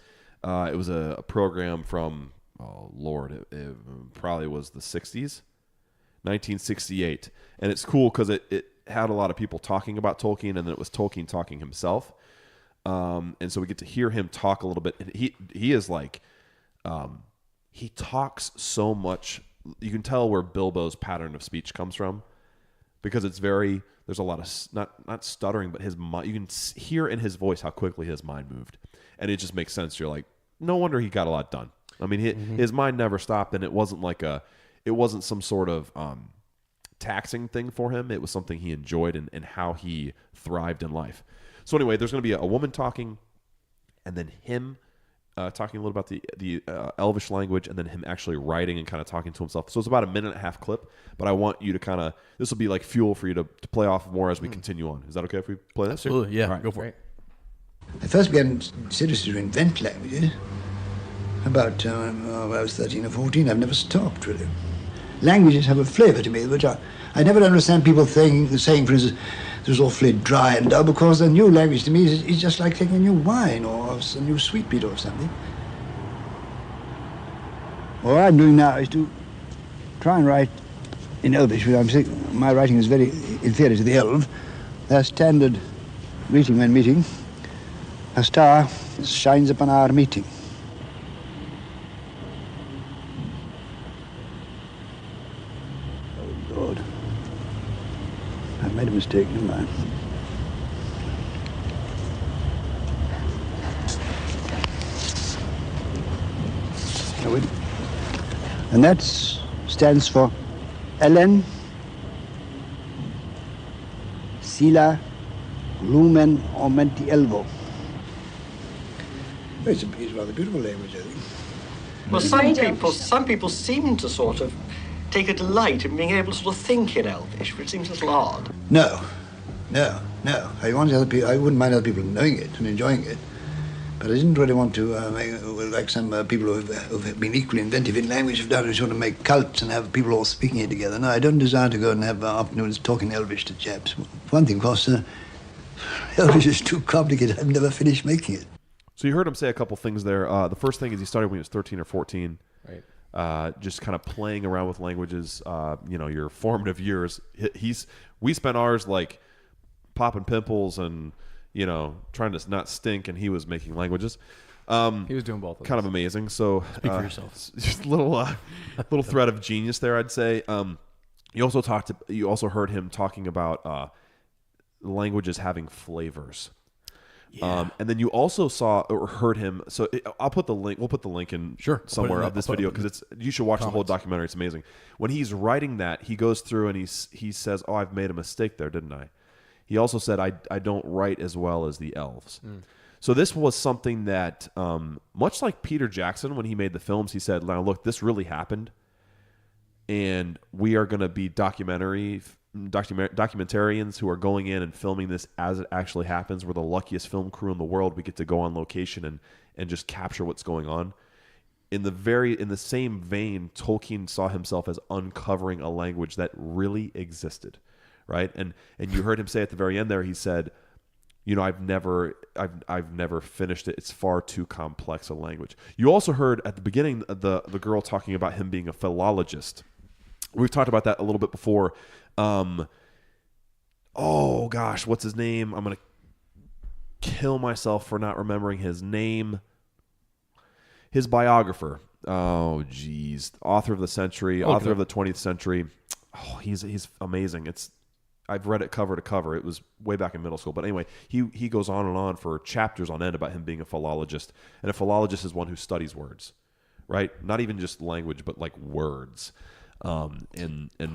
it was a program from. Oh Lord, it probably was the 60s, 1968, and it's cool because it had a lot of people talking about Tolkien, and then it was Tolkien talking himself, and so we get to hear him talk a little bit. And he is like, he talks so much. You can tell where Bilbo's pattern of speech comes from, because it's there's a lot of not stuttering, but his mind. You can hear in his voice how quickly his mind moved, and it just makes sense. You're like, no wonder he got a lot done. I mean, his mind never stopped, and it wasn't some sort of taxing thing for him. It was something he enjoyed and how he thrived in life. So anyway, there's going to be a woman talking, and then him talking a little about the Elvish language, and then him actually writing and kind of talking to himself. So it's about a 1.5-minute clip, but I want you to this will be like fuel for you to play off more as we continue on. Is that okay if we play this? Absolutely, yeah. All right, go for it. I first began seriously to invent languages about when I was 13 or 14. I've never stopped, really. Languages have a flavor to me, which I never understand people saying, for instance, it was awfully dry and dull, because a new language to me is just like taking a new wine or a new sweetmeat or something. What I'm doing now is to try and write in Elvish, because my writing is very inferior to the Elv. Their standard greeting when meeting, a star shines upon our meeting. Oh, Lord. I made a mistake, didn't I? And that stands for Ellen, Sila, Lumen, Aumenti Elvo. It's a rather beautiful language, I think. Well, some people seem to sort of take a delight in being able to sort of think in Elvish, which seems a little odd. No. I wouldn't mind other people knowing it and enjoying it. But I didn't really want to, like some people who've been equally inventive in language have done, sort of make cults and have people all speaking it together. No, I don't desire to go and have afternoons talking Elvish to chaps. One thing, of course, Elvish is too complicated. I've never finished making it. So you heard him say a couple things there. The first thing is he started when he was 13 or 14. Right. Just kind of playing around with languages, your formative years. We spent ours like popping pimples and, trying to not stink, and he was making languages. He was doing both of Kind of amazing. So Speak for yourself. Just a little thread of genius there, I'd say. You also heard him talking about languages having flavors. Yeah. And then you also saw or heard him. So I'll put the link. We'll put the link in somewhere of this video because you should watch the whole documentary. It's amazing. When he's writing that, he goes through and he says, "Oh, I've made a mistake there, didn't I?" He also said, I don't write as well as the elves. So this was something that, much like Peter Jackson, when he made the films, he said, now look, this really happened. And we are going to be documentarians who are going in and filming this as it actually happens. We're the luckiest film crew in the world. We get to go on location and just capture what's going on. In the same vein, Tolkien saw himself as uncovering a language that really existed. Right. And you heard him say at the very end there, he said, I've never finished it. It's far too complex a language. You also heard at the beginning the girl talking about him being a philologist. We've talked about that a little bit before. Oh gosh, what's his name? I'm going to kill myself for not remembering his name. His biographer. Oh geez. Author of the century, author of the 20th century. Oh, he's amazing. I've read it cover to cover. It was way back in middle school. But anyway, he goes on and on for chapters on end about him being a philologist. And a philologist is one who studies words, right? Not even just language, but like words and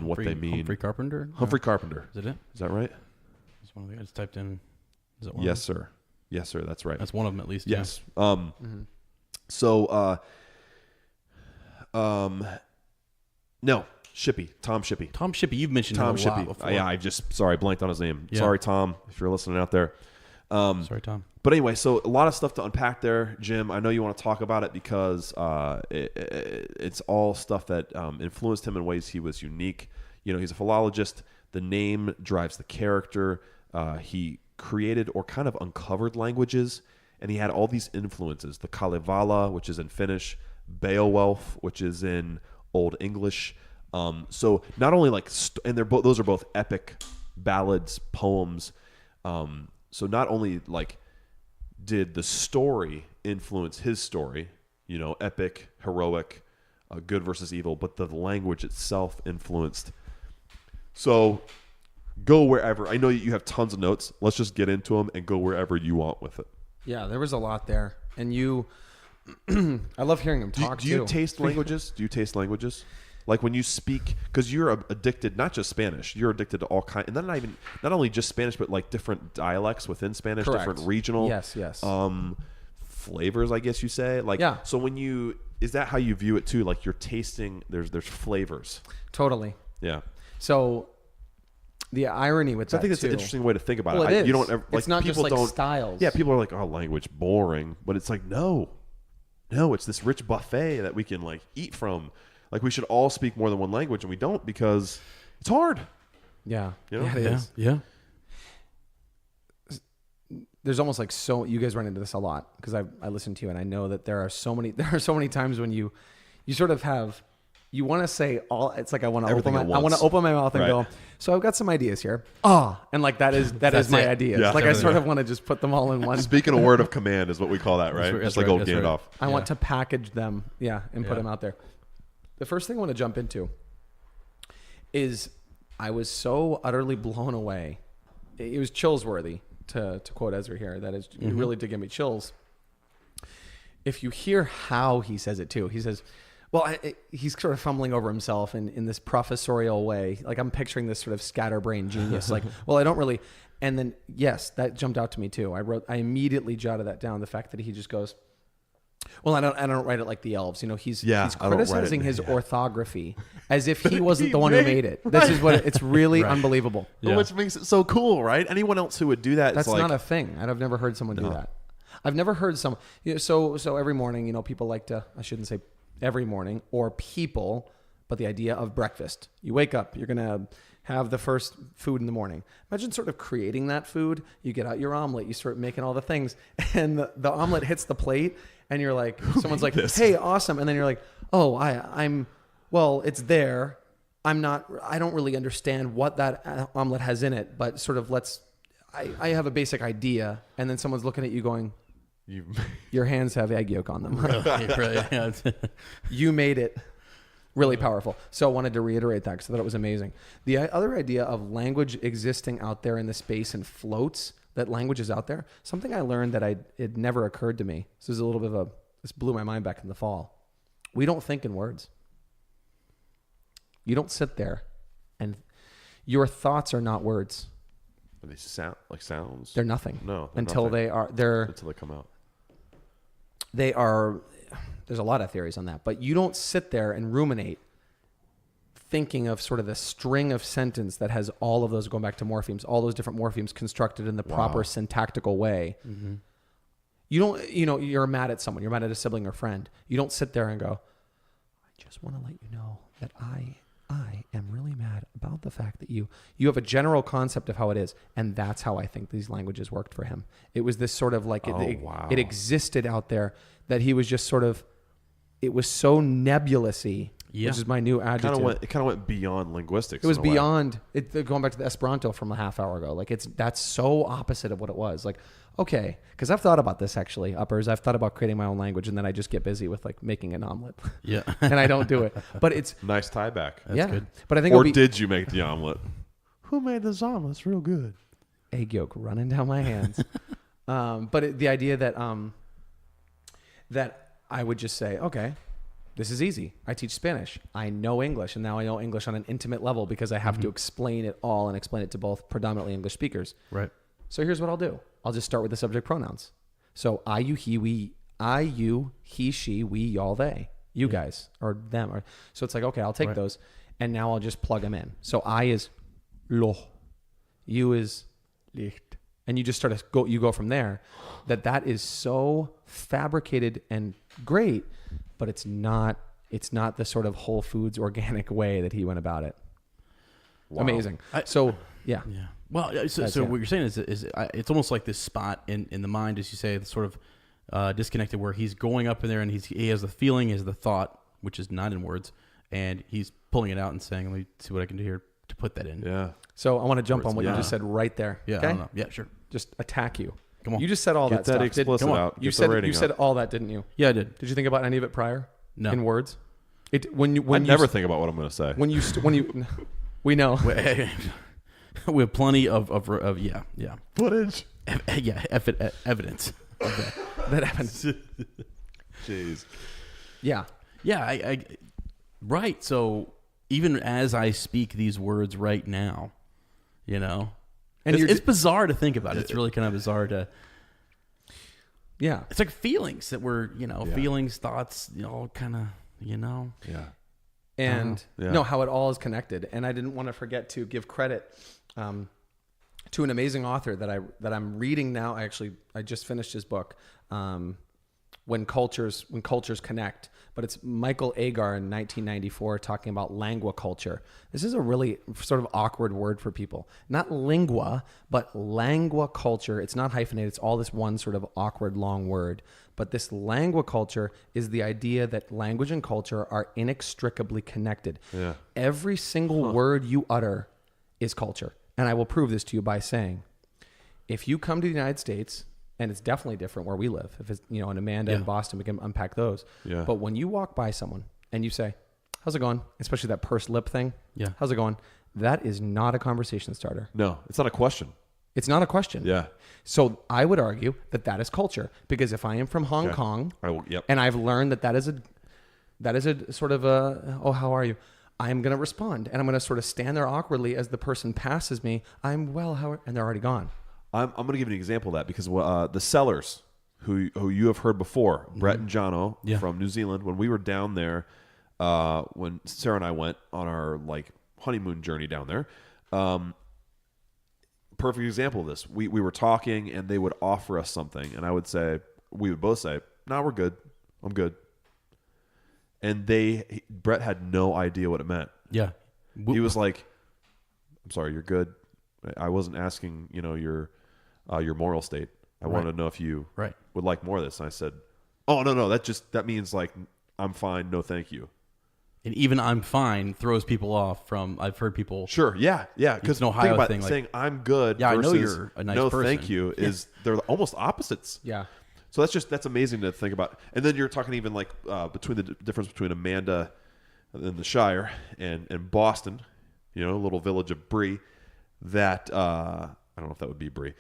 what they mean. Humphrey Carpenter? Humphrey Carpenter. Is it? Is that right? That's one of the guys typed in. Is it one? Yes, sir. Yes, sir. That's right. That's one of them at least. Yes. Yeah. So, no. Shippey, Tom Shippey. Tom Shippey, you've mentioned Tom him a lot Shippey. before. Yeah, I blanked on his name. Yeah. Sorry, Tom, if you're listening out there. Sorry, Tom. But anyway, so a lot of stuff to unpack there, Jim. I know you want to talk about it because it's all stuff that influenced him in ways he was unique. He's a philologist. The name drives the character. He created or kind of uncovered languages, and he had all these influences. The Kalevala, which is in Finnish, Beowulf, which is in Old English. So not only and those are both epic ballads, poems. So not only did the story influence his story, epic, heroic, good versus evil, but the language itself influenced. So go wherever. I know you have tons of notes. Let's just get into them and go wherever you want with it. Yeah, there was a lot there, and I love hearing him talk. Do you taste languages? Do you taste languages? Like when you speak, because you're addicted, not just Spanish, you're addicted to all kinds, and not only just Spanish, but like different dialects within Spanish, Correct. different regional, yes, flavors, I guess you say. Yeah. So is that how you view it too? Like you're tasting, there's flavors. Totally. Yeah. So the irony with that, I think it's an interesting way to think about it. it. You don't. It's not people just like styles. Yeah, people are like, "Oh, language boring," but it's like, no, it's this rich buffet that we can eat from. Like we should all speak more than one language, and we don't because it's hard. Yeah, Yeah, it is. Yeah. There's almost you guys run into this a lot because I listen to you and I know that there are so many times when you sort of have you want to say all. It's like I want to Everything open at my. I want once. to open my mouth and Right. go. So I've got some ideas here. And like that is my it. ideas. Yeah. Like I sort of want to just put them all in one. Speaking a word of command is what we call that, right? right, Just that's like right, old that's right. Gandalf. I want to package them, and put Yeah. them out there. The first thing I want to jump into is I was so utterly blown away. It was chills worthy to quote Ezra here. That is, it really did give me chills. If you hear how he says it too, he says, well, he's sort of fumbling over himself in this professorial way. Like I'm picturing this sort of scatterbrain genius. Like, well, I don't really. And then, yes, that jumped out to me too. I immediately jotted that down. The fact that he just goes, well, I don't write it like the elves. He's Yeah, he's I don't write it. criticizing his Yeah. orthography as if he wasn't the one who made it. This is what it's really unbelievable. Yeah. Which makes it so cool, right? Anyone else who would do that? That's is like, not a thing. I've never heard someone do that. I've never heard someone. So every morning, people like to. I shouldn't say every morning or people, but the idea of breakfast. You wake up. You're gonna have the first food in the morning. Imagine sort of creating that food. You get out your omelet. You start making all the things, and the omelet hits the plate, and you're like, someone's like, "Hey, awesome!" And then you're like, "Oh, I'm. Well, it's there. I don't really understand what that omelet has in it, but sort of I have a basic idea." And then someone's looking at you going, your hands have egg yolk on them. Really. You made it really powerful. So I wanted to reiterate that because I thought it was amazing. The other idea of language existing out there in the space and floats, that language is out there, something I learned that it never occurred to me. This is a little bit of this blew my mind back in the fall. We don't think in words. You don't sit there and your thoughts are not words. They sound like sounds. They're nothing. No, they're until nothing. Until they come out. They are. There's a lot of theories on that, but you don't sit there and ruminate thinking of sort of the string of sentence that has all of those going back to morphemes, all those different morphemes constructed in the proper syntactical way. Mm-hmm. You don't, you're mad at someone, you're mad at a sibling or friend. You don't sit there and go, I just want to let you know that I am really mad about the fact that you have a general concept of how it is. And that's how I think these languages worked for him. It was this sort of like, it existed out there that he was just sort of, it was so nebulous-y, which is my new adjective. It kind of went beyond linguistics. It was beyond it. Going back to the Esperanto from a half hour ago, like that's so opposite of what it was. Like, okay, because I've thought about this actually, uppers. I've thought about creating my own language, and then I just get busy with like making an omelet. Yeah, and I don't do it. But it's nice tie back. That's good. But I think. Or did you make the omelet? Who made this omelet? It's real good. Egg yolk running down my hands. But the idea that that I would just say, okay, this is easy. I teach Spanish. I know English, and now I know English on an intimate level because I have to explain it all and explain it to both predominantly English speakers. Right. So here's what I'll do. I'll just start with the subject pronouns. So I, you, he, she, we, y'all, they. You guys, or them. So it's like, okay, I'll take those, and now I'll just plug them in. So I is lo. You is licht. And you just you go from there. That is so fabricated and great, but it's not the sort of Whole Foods organic way that he went about it. Wow. Amazing. Yeah. Well, so what you're saying is it's almost like this spot in the mind, as you say, it's sort of disconnected, where he's going up in there and he has the feeling, he has the thought, which is not in words, and he's pulling it out and saying, let me see what I can do here to put that in. Yeah. So I want to jump on what you just said right there. Yeah. Okay? I don't know. Yeah, sure. Just attack you. Come on. You just said all Get that stuff. Explicit out. You said all that, didn't you? Yeah, I did. Did you think about any of it prior? No. In words? I never think about what I'm going to say. When you we know. We have plenty of footage. Evidence of that happens. Jeez. Yeah. Yeah. Right. So even as I speak these words right now, and it's bizarre to think about. It's really kind of bizarre to. Yeah. It's like feelings that were, feelings, thoughts, all kind of, Yeah. And how it all is connected. And I didn't want to forget to give credit to an amazing author that I'm reading now. I just finished his book, when cultures connect. But it's Michael Agar in 1994 talking about lingua culture. This is a really sort of awkward word for people. Not lingua, but lingua culture. It's not hyphenated. It's all this one sort of awkward long word. But this lingua culture is the idea that language and culture are inextricably connected. Yeah. Every single word you utter is culture. And I will prove this to you by saying, if you come to the United States, and it's definitely different where we live. If it's, in Amanda and Boston, we can unpack those. Yeah. But when you walk by someone and you say, how's it going? Especially that pursed lip thing. Yeah. How's it going? That is not a conversation starter. No, it's not a question. It's not a question. Yeah. So I would argue that is culture, because if I am from Hong Kong and I've learned that is a sort of oh, how are you? I'm going to respond, and I'm going to sort of stand there awkwardly as the person passes me. I'm well, and they're already gone. I'm going to give you an example of that, because the Sellers, who you have heard before, Brett and Jono from New Zealand, when we were down there, when Sarah and I went on our honeymoon journey down there, perfect example of this. We were talking, and they would offer us something, and we would both say, "No, we're good. I'm good." And Brett had no idea what it meant. Yeah. He was like, "I'm sorry, you're good. I wasn't asking, your moral state. I wanted to know if you would like more of this." And I said, "Oh, no, that means I'm fine. No, thank you." And even "I'm fine" throws people off from, I've heard people. Sure. Yeah. Because an Ohio thing, saying "I'm good" yeah, versus I know you're a nice "No, person." thank you" they're almost opposites. Yeah. So that's amazing to think about. And then you're talking even between the difference between Amanda and the Shire and Boston, a little village of Bree. That I don't know if that would be Bree.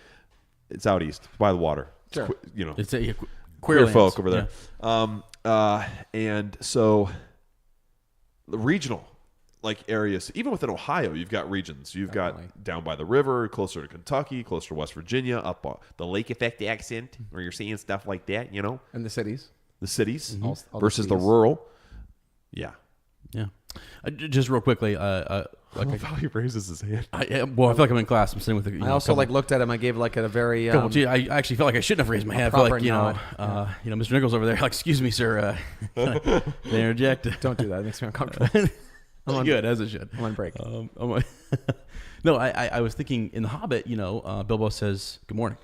It's out east by the water. Sure. It's a queer folk over there. Yeah. And so the regional areas, even within Ohio, you've got regions. You've got down by the river, closer to Kentucky, closer to West Virginia, up the lake effect accent, where you're seeing stuff like that, And the cities. The cities all versus the the rural. Yeah. Yeah. Just real quickly, I love how he raises his hand. I feel like I'm in class. I'm sitting with. I also looked at him. I gave it a very. I actually felt like I shouldn't have raised my hand. I feel like Mr. Nichols over there. Excuse me, sir. Can I interject? Don't do that. It makes me uncomfortable. Good, as it should. I'm on break. No, I was thinking in The Hobbit. Bilbo says good morning.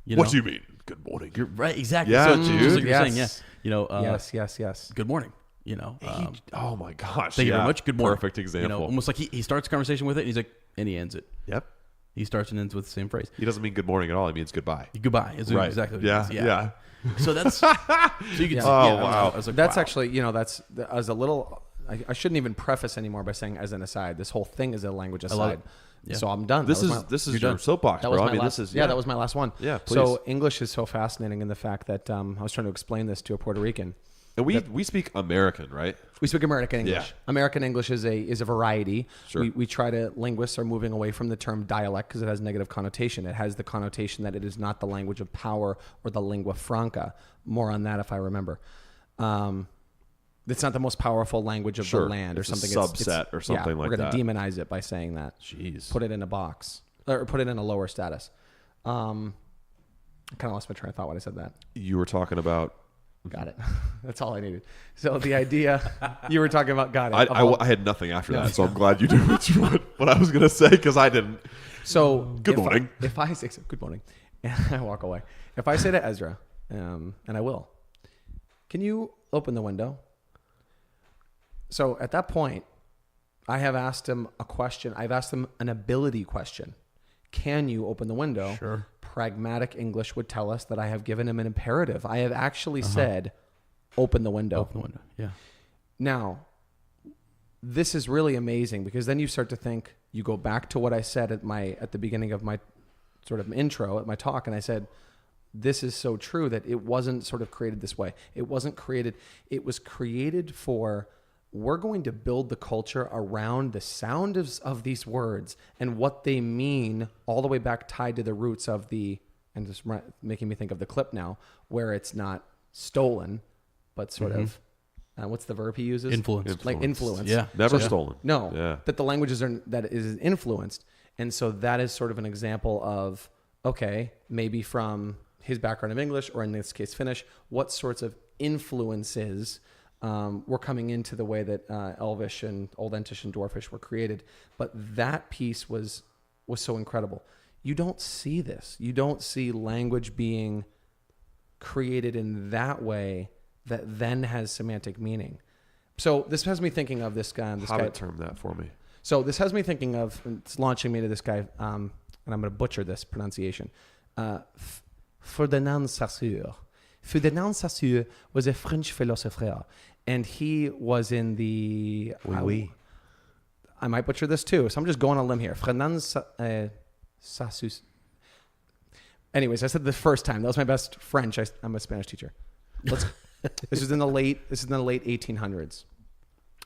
What do you mean? Good morning. You're right. Exactly. Yeah, so, dude. Just like you're Yes. saying, Yes. Good morning. Oh my gosh! Thank you very much. Good morning. Perfect example. Almost like he starts a conversation with it, and he's like, and he ends it. Yep. He starts and ends with the same phrase. He doesn't mean good morning at all. He means goodbye. Goodbye is Right. exactly what Yeah. it is. Yeah. So that's so you can. Oh, wow. I was like, That's wow. actually, as a little. I shouldn't even preface anymore by saying as an aside. This whole thing is a language love aside. it. Yeah. So I'm done. This is you're your done. soapbox, That was bro. my I mean, last, this is that was my last one. Yeah, please. So English is so fascinating in the fact that I was trying to explain this to a Puerto Rican. And we speak American, right? We speak American English. Yeah. American English is a variety. Sure. We try to, linguists are moving away from the term dialect because it has negative connotation. It has the connotation that it is not the language of power or the lingua franca. More on that if I remember. It's not the most powerful language of the land or It's a something. subset or something like we're that. going to demonize it by saying that. Jeez. Put it in a box or put it in a lower status. I kind of lost my train of thought when I said that. You were talking about. Got it. That's all I needed. So the idea you were talking about, got it. I had nothing after that, so I'm glad you did what I was going to say because I didn't. So good morning. If I say good morning, and I walk away. If I say to Ezra, and I will, can you open the window? So at that point, I have asked him a question. I've asked him an ability question. Can you open the window? Sure. Pragmatic English would tell us that I have given him an imperative. I have actually said, open the window. Open the window. Yeah. Now, this is really amazing because then you start to think, you go back to what I said at the beginning of my sort of intro at my talk, and I said, this is so true that it wasn't sort of created this way. It wasn't created. It was created for, we're going to build the culture around the sound of these words and what they mean all the way back tied to the roots of and just making me think of the clip now, where it's not stolen, but sort of, what's the verb he uses? Influenced. Like influence. Yeah. Never stolen. No. Yeah. That the languages that is influenced. And so that is sort of an example of, okay, maybe from his background of English, or in this case Finnish, what sorts of influences were coming into the way that Elvish and Old Entish and Dwarfish were created. But that piece was so incredible. You don't see this. You don't see language being created in that way that then has semantic meaning. So this has me thinking of this guy. Hobbit term that for me. So this has me thinking of, it's launching me to this guy, and I'm going to butcher this pronunciation. Ferdinand Saussure. Ferdinand Saussure was a French philosopher, and he was in the... I might butcher this too, so I'm just going on a limb here. Ferdinand Saussure. Anyways, I said the first time. That was my best French. I'm a Spanish teacher. This is in the late 1800s.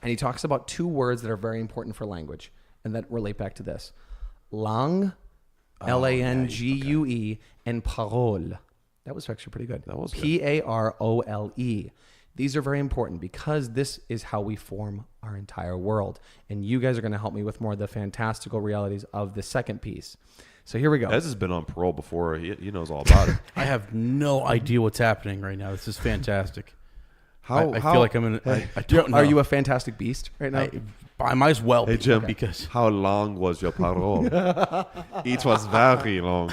And he talks about two words that are very important for language and that relate back to this. Langue, Langue, and parole. That was actually pretty good. That was good. Parole. These are very important because this is how we form our entire world. And you guys are going to help me with more of the fantastical realities of the second piece. So here we go. Ez has been on parole before. He knows all about it. I have no idea what's happening right now. This is fantastic. I feel like I'm in. I don't know. Are you a fantastic beast right now? I might as well. Hey, Jim, because how long was your parole? It was very long.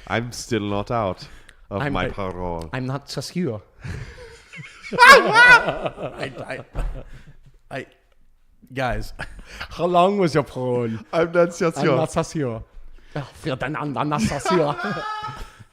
I'm still not out of my parole. I'm not Saussure. Guys, how long was your parole? I'm not Saussure. I'm not Saussure. I'm not Saussure.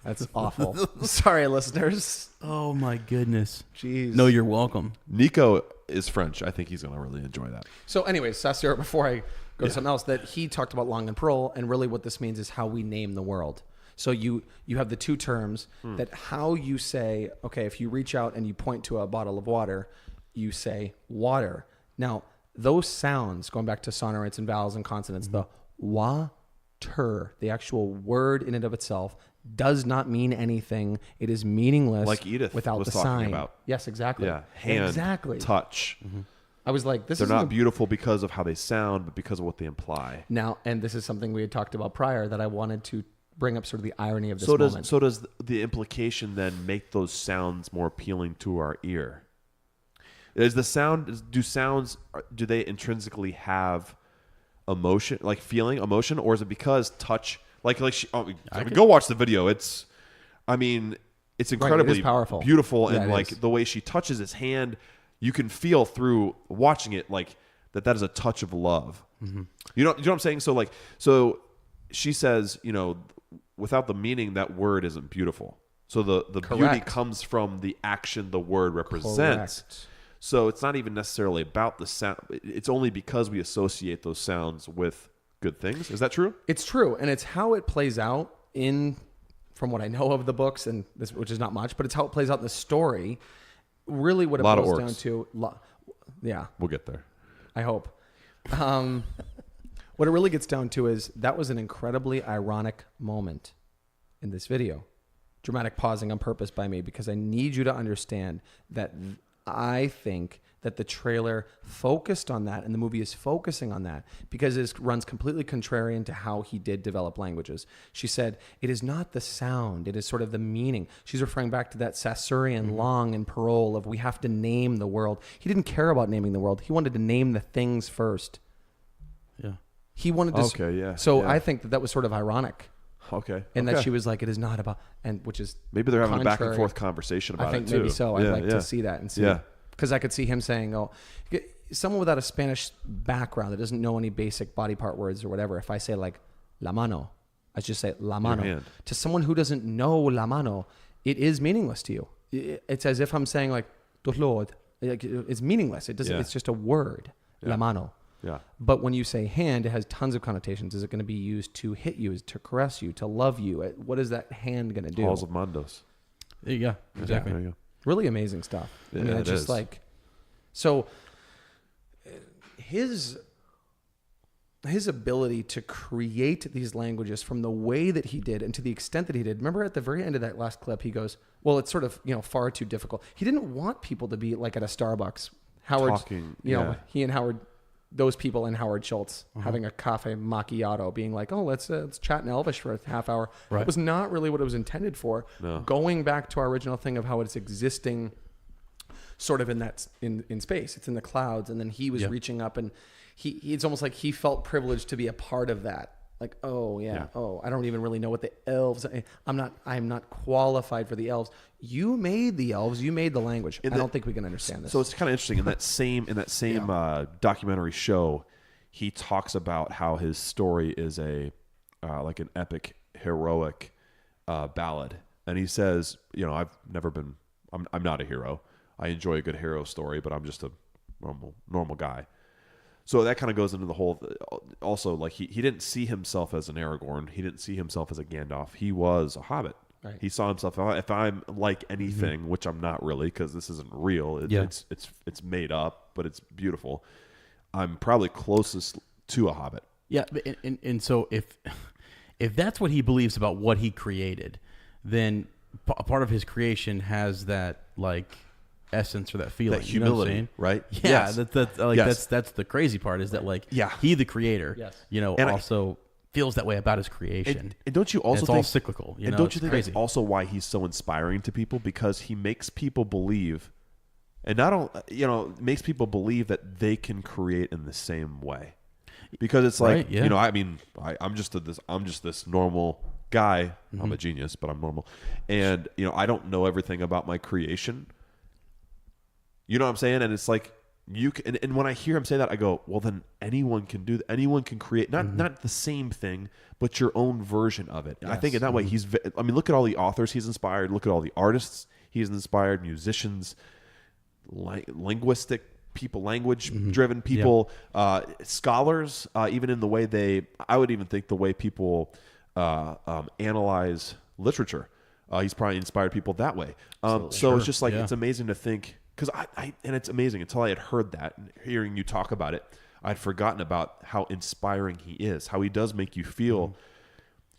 That's awful. Sorry, listeners. oh my goodness. Jeez. No, you're welcome. Nico is French. I think he's going to really enjoy that. So anyways, Saussure, before I go to something else, that he talked about langue and parole, and really what this means is how we name the world. So you have the two terms that how you say, okay, if you reach out and you point to a bottle of water, you say water. Now, those sounds, going back to sonorants and vowels and consonants, the wa-ter, the actual word in and of itself, does not mean anything. It is meaningless, like Edith without was the talking sign. about. Yes, exactly. Yeah, hand, exactly. touch. I was like, They're not beautiful because of how they sound, but because of what they imply. Now, and this is something we had talked about prior that I wanted to bring up, sort of the irony of this So moment. does the implication then make those sounds more appealing to our ear? Do sounds intrinsically have emotion, like feeling, emotion, or is it because touch? Go watch the video. It's incredibly powerful, beautiful, yeah, and like the way she touches his hand, you can feel through watching it like that is a touch of love. Mm-hmm. You know what I'm saying? So she says, without the meaning, that word isn't beautiful. So the beauty comes from the action the word represents. Correct. So it's not even necessarily about the sound. It's only because we associate those sounds with good things. Is that true? It's true, and it's how it plays out from what I know of the books, and this, which is not much, but it's how it plays out in the story. Really, what it boils down to, yeah, we'll get there. I hope. What it really gets down to is that was an incredibly ironic moment in this video. Dramatic pausing on purpose by me because I need you to understand that I think that the trailer focused on that and the movie is focusing on that because it runs completely contrarian to how he did develop languages. She said, it is not the sound, it is sort of the meaning. She's referring back to that Saussurean langue and parole of we have to name the world. He didn't care about naming the world. He wanted to name the things first. Yeah. He wanted to. Okay, yeah. So yeah. I think that was sort of ironic. Okay. And that she was like, it is not about, and which is maybe they're having contrary. a back and forth conversation about it too. I think maybe so. I'd like to see that and see. Yeah. Because I could see him saying, oh, someone without a Spanish background that doesn't know any basic body part words or whatever, if I say like la mano, I just say la mano. To someone who doesn't know la mano, it is meaningless to you. It's as if I'm saying like, Lord. It's meaningless. It doesn't. It's just a word, la mano. Yeah. But when you say hand, it has tons of connotations. Is it going to be used to hit you, to caress you, to love you? What is that hand going to do? Halls of Mandos. Yeah, exactly. There you go. Really amazing stuff. Yeah, I mean, it's just is. like, so his ability to create these languages from the way that he did and to the extent that he did. Remember at the very end of that last clip, he goes, well, it's sort of, far too difficult. He didn't want people to be like at a Starbucks. Howard, Talking, he and Howard those people and Howard Schultz having a cafe macchiato, being like, "Oh, let's chat in Elvish for a half hour." Right. It was not really what it was intended for. No. Going back to our original thing of how it's existing, sort of in that in space, it's in the clouds, and then he was reaching up, and it's almost like he felt privileged to be a part of that. Like, oh yeah, oh, I don't even really know what the elves. I'm not qualified for the elves. You made the elves. You made the language. I don't think we can understand this. So it's kind of interesting in that same documentary show, he talks about how his story is like an epic heroic ballad, and he says, I'm not a hero. I enjoy a good hero story, but I'm just a normal guy. So that kind of goes into the whole. Also, like he didn't see himself as an Aragorn. He didn't see himself as a Gandalf. He was a Hobbit. Right. He saw himself. If I'm like anything, which I'm not really, because this isn't real. It's made up, but it's beautiful. I'm probably closest to a Hobbit. Yeah, and so if that's what he believes about what he created, then a part of his creation has that like essence or that feeling, that humility, you know right? Yeah, Yes. that's the crazy part is that like Yeah. he the creator, And also feels that way about his creation. And don't you also it's think all cyclical? and don't you think that's also why he's so inspiring to people, because he makes people believe, and not only makes people believe that they can create in the same way, because it's like I'm just this normal guy. I'm a genius, but I'm normal, and I don't know everything about my creation. You know what I'm saying? And it's like you can, and when I hear him say that, I go, well, then anyone can do that. Anyone can create not the same thing, but your own version of it. Yes. I think in that way, look at all the authors he's inspired. Look at all the artists he's inspired, musicians, linguistic people, language-driven people, scholars. Even in the way I would even think the way people analyze literature. He's probably inspired people that way. So it's just like it's amazing to think. Because and it's amazing, until I had heard that and hearing you talk about it, I'd forgotten about how inspiring he is, how he does make you feel.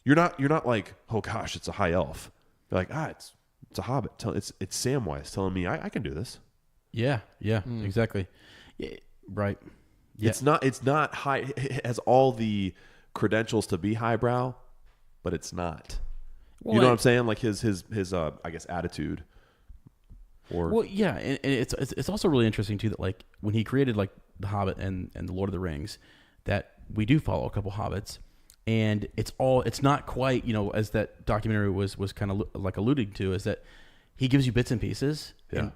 You're not like, oh gosh, it's a high elf. You're like, it's a hobbit. It's Samwise telling me I can do this. Yeah, exactly. Yeah, right. Yeah. It's not high. It has all the credentials to be highbrow, but it's not. Well, you know what I'm saying? Like his I guess attitude. Well, yeah, and it's also really interesting too that like when he created like The Hobbit and The Lord of the Rings, that we do follow a couple hobbits, and it's not quite as that documentary was kind of like alluding to, is that he gives you bits and pieces, and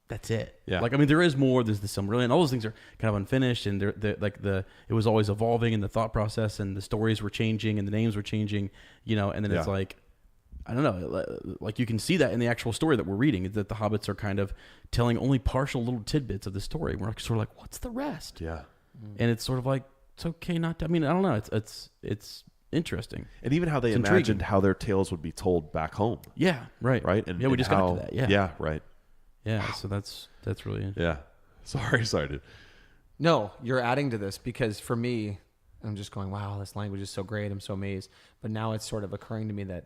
that's it. Yeah, like there is more. There's the Silmarillion, and all those things are kind of unfinished, and it was always evolving in the thought process, and the stories were changing, and the names were changing, and then it's like. I don't know, like you can see that in the actual story that we're reading, is that the hobbits are kind of telling only partial little tidbits of the story. We're sort of like, what's the rest? Yeah. And it's sort of like, it's okay not to, I don't know. It's interesting. And even how they imagined how their tales would be told back home. Yeah. Right. Right. And we just got to that. Yeah. Yeah. Right. Yeah. Wow. So that's really interesting. Yeah. Sorry, dude. No, you're adding to this, because for me, I'm just going, wow, this language is so great. I'm so amazed. But now it's sort of occurring to me that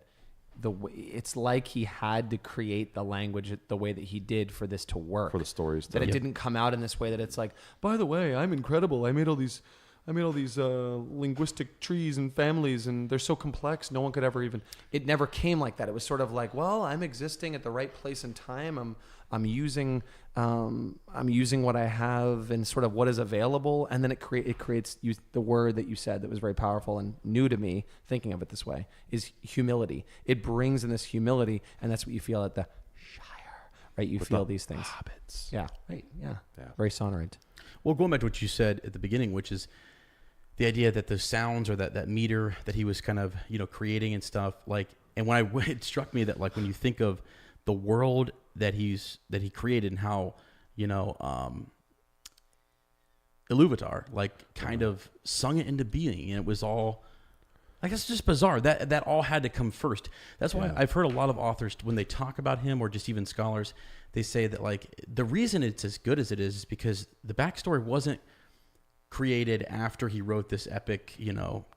it's like he had to create the language the way that he did for this to work, for the stories. That it didn't come out in this way that it's like, by the way, I'm incredible. I made all these linguistic trees and families, and they're so complex. No one could ever even. It never came like that. It was sort of like, well, I'm existing at the right place and time. I'm using what I have and sort of what is available, and then it creates the word that you said that was very powerful and new to me. Thinking of it this way is humility. It brings in this humility, and that's what you feel at the Shire, right? You feel these things. Hobbits. Yeah. Right. Yeah. Very sonorant. Well, going back to what you said at the beginning, which is the idea that the sounds or that meter that he was kind of creating and stuff, like, and it struck me that like when you think of the world that he created and how Iluvatar like kind of sung it into being, and it was all like, it's just bizarre that all had to come first. That's why I've heard a lot of authors, when they talk about him, or just even scholars, they say that like the reason it's as good as it is because the backstory wasn't created after he wrote this epic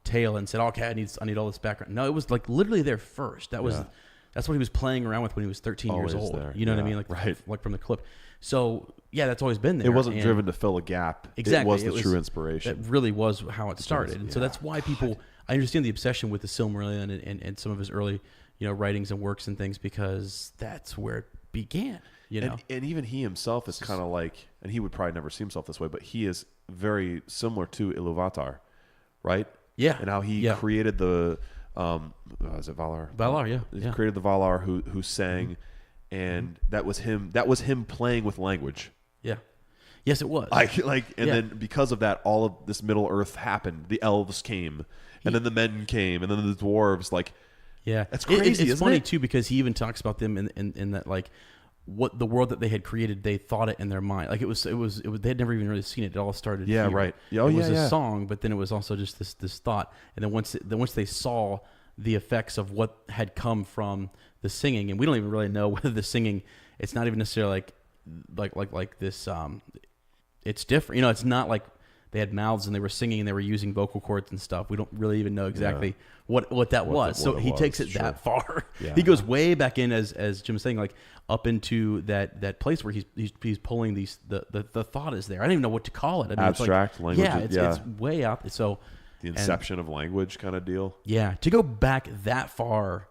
tale and said, okay, I need all this background. No, it was like literally there first. That's what he was playing around with when he was 13 years old. There. You know what I mean? Like, right. Like from the clip. So, that's always been there. It wasn't And driven to fill a gap. Exactly. It was the true inspiration. That really was how it started. And so Yeah. that's why people, I understand the obsession with the Silmarillion and some of his early, writings and works and things, because that's where it began, And even he himself is kind of like, and he would probably never see himself this way, but he is very similar to Iluvatar, right? Yeah. And how he created the, is it Valar? Valar, yeah. He created the Valar who sang, and that was him. That was him playing with language. Yeah. Yes, it was. Then because of that, all of this Middle Earth happened. The elves came, and then the men came, and then the dwarves. Yeah, that's crazy. It's funny too, because he even talks about them in that, like, what the world that they had created, they thought it in their mind. Like it was they had never even really seen it. It all started. Yeah, here. right. It was a song, but then it was also just this thought. And then once they saw the effects of what had come from the singing, and we don't even really know whether the singing, it's not even necessarily like this. It's different. It's not like they had mouths and they were singing and they were using vocal cords and stuff. We don't really even know exactly what that was. So he takes it that far. Yeah. He goes way back in, as Jim was saying, like up into that place where he's pulling these the thought is there. I don't even know what to call it. I mean, Abstract language. It's way out. So the inception of language kind of deal. Yeah, to go back that far.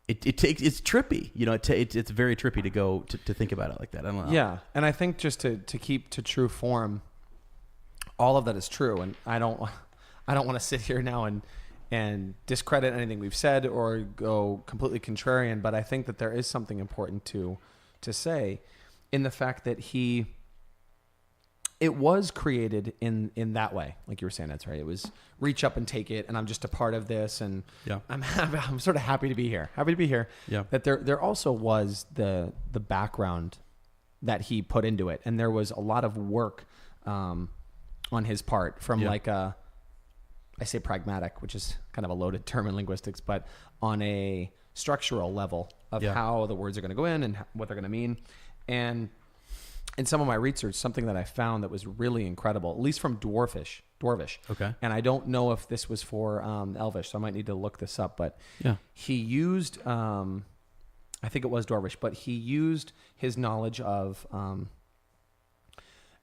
It's trippy, it's very trippy to go to think about it like that. I don't know. Yeah, and I think just to keep to true form, all of that is true, and I don't want to sit here now and discredit anything we've said or go completely contrarian, but I think that there is something important to say in the fact that it was created in that way, like you were saying. That's right. It was reach up and take it, and I'm just a part of this, and I'm sort of happy to be here. Yeah. That there also was the background that he put into it, and there was a lot of work on his part from I say pragmatic, which is kind of a loaded term in linguistics, but on a structural level of how the words are going to go in and what they're going to mean. And in some of my research, something that I found that was really incredible, at least from Dwarvish. Okay. And I don't know if this was for Elvish, so I might need to look this up. But he used, I think it was Dwarvish, but he used his knowledge of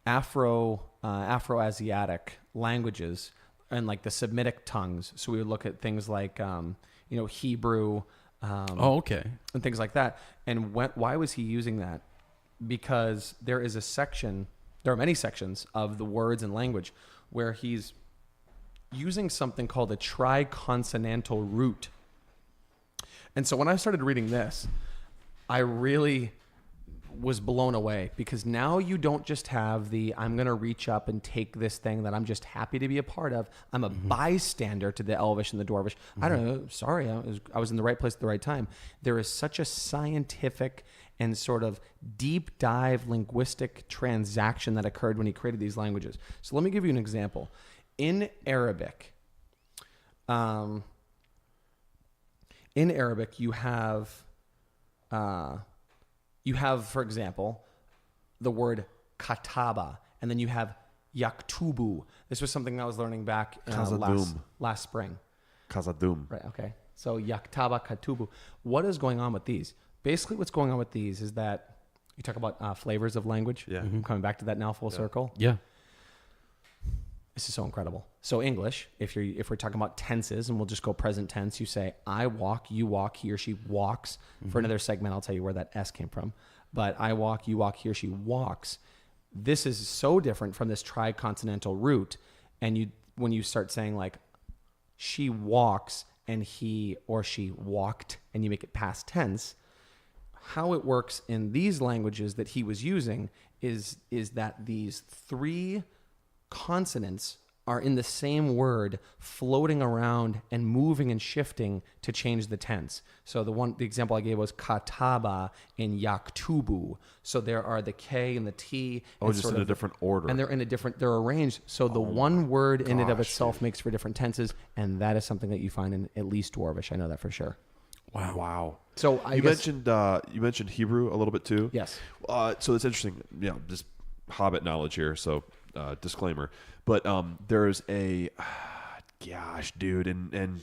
Afro-Asiatic languages and like the Semitic tongues. So we would look at things like, Hebrew. Okay. And things like that. And why was he using that? Because there are many sections of the words and language where he's using something called a triconsonantal root. And so when I started reading this, I really was blown away, because now you don't just have I'm going to reach up and take this thing that I'm just happy to be a part of. I'm a bystander to the Elvish and the Dwarvish. I don't know. Sorry, I was in the right place at the right time. There is such a scientific and sort of deep dive linguistic transaction that occurred when he created these languages. So let me give you an example. In Arabic, you have, for example, the word kataba, and then you have yaktubu. This was something I was learning back last spring. Khazad-dûm. Right, okay. So yaktaba, katubu. What is going on with these? Basically, what's going on with these is that you talk about flavors of language. Yeah. Coming back to that now full circle. Yeah. This is so incredible. So English, if we're talking about tenses, and we'll just go present tense, you say I walk, you walk, he or she walks. For another segment, I'll tell you where that S came from. But I walk, you walk, he or she walks. This is so different from this triconsonantal root. And when you start saying like she walks and he or she walked, and you make it past tense, how it works in these languages that he was using is that these three consonants are in the same word, floating around and moving and shifting to change the tense. So the example I gave was kataba and yaktubu. So there are the K and the T. Oh, just in a different order. And they're arranged. So the one word in and of itself makes for different tenses. And that is something that you find in at least Dwarvish. I know that for sure. Wow. So you mentioned Hebrew a little bit too. Yes. So it's interesting. Just Hobbit knowledge here. So disclaimer. But there's gosh, dude, and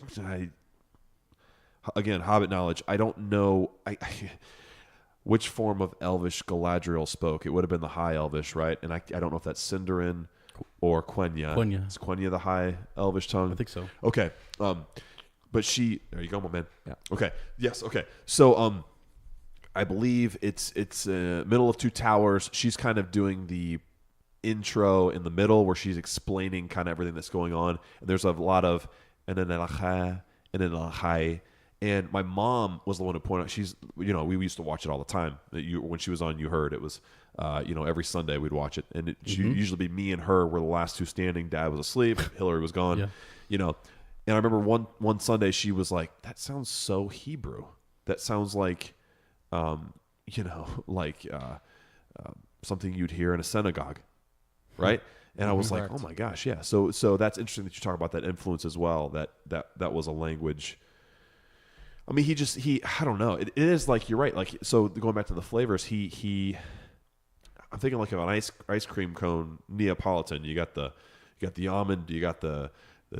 again, Hobbit knowledge. I don't know. which form of Elvish Galadriel spoke. It would have been the High Elvish, right? And I don't know if that's Sindarin or Quenya. Quenya. Is Quenya the High Elvish tongue? I think so. Okay. But there you go, my man. Yeah. Okay. Yes. Okay. So, I believe it's middle of Two Towers. She's kind of doing the intro in the middle where she's explaining kind of everything that's going on. And there's a lot of and my mom was the one who pointed out. She's, we used to watch it all the time. When she was on You Heard, it was, every Sunday we'd watch it, and she'd usually be me and her were the last two standing. Dad was asleep, Hillary was gone, And I remember one Sunday she was like, "That sounds so Hebrew. That sounds like, something you'd hear in a synagogue, right?" And I was like, "Oh my gosh, yeah." So that's interesting that you talk about that influence as well. That was a language. I mean, I don't know. It is like, you're right. Like, so going back to the flavors, I'm thinking like of an ice cream cone Neapolitan. You got the almond, you got the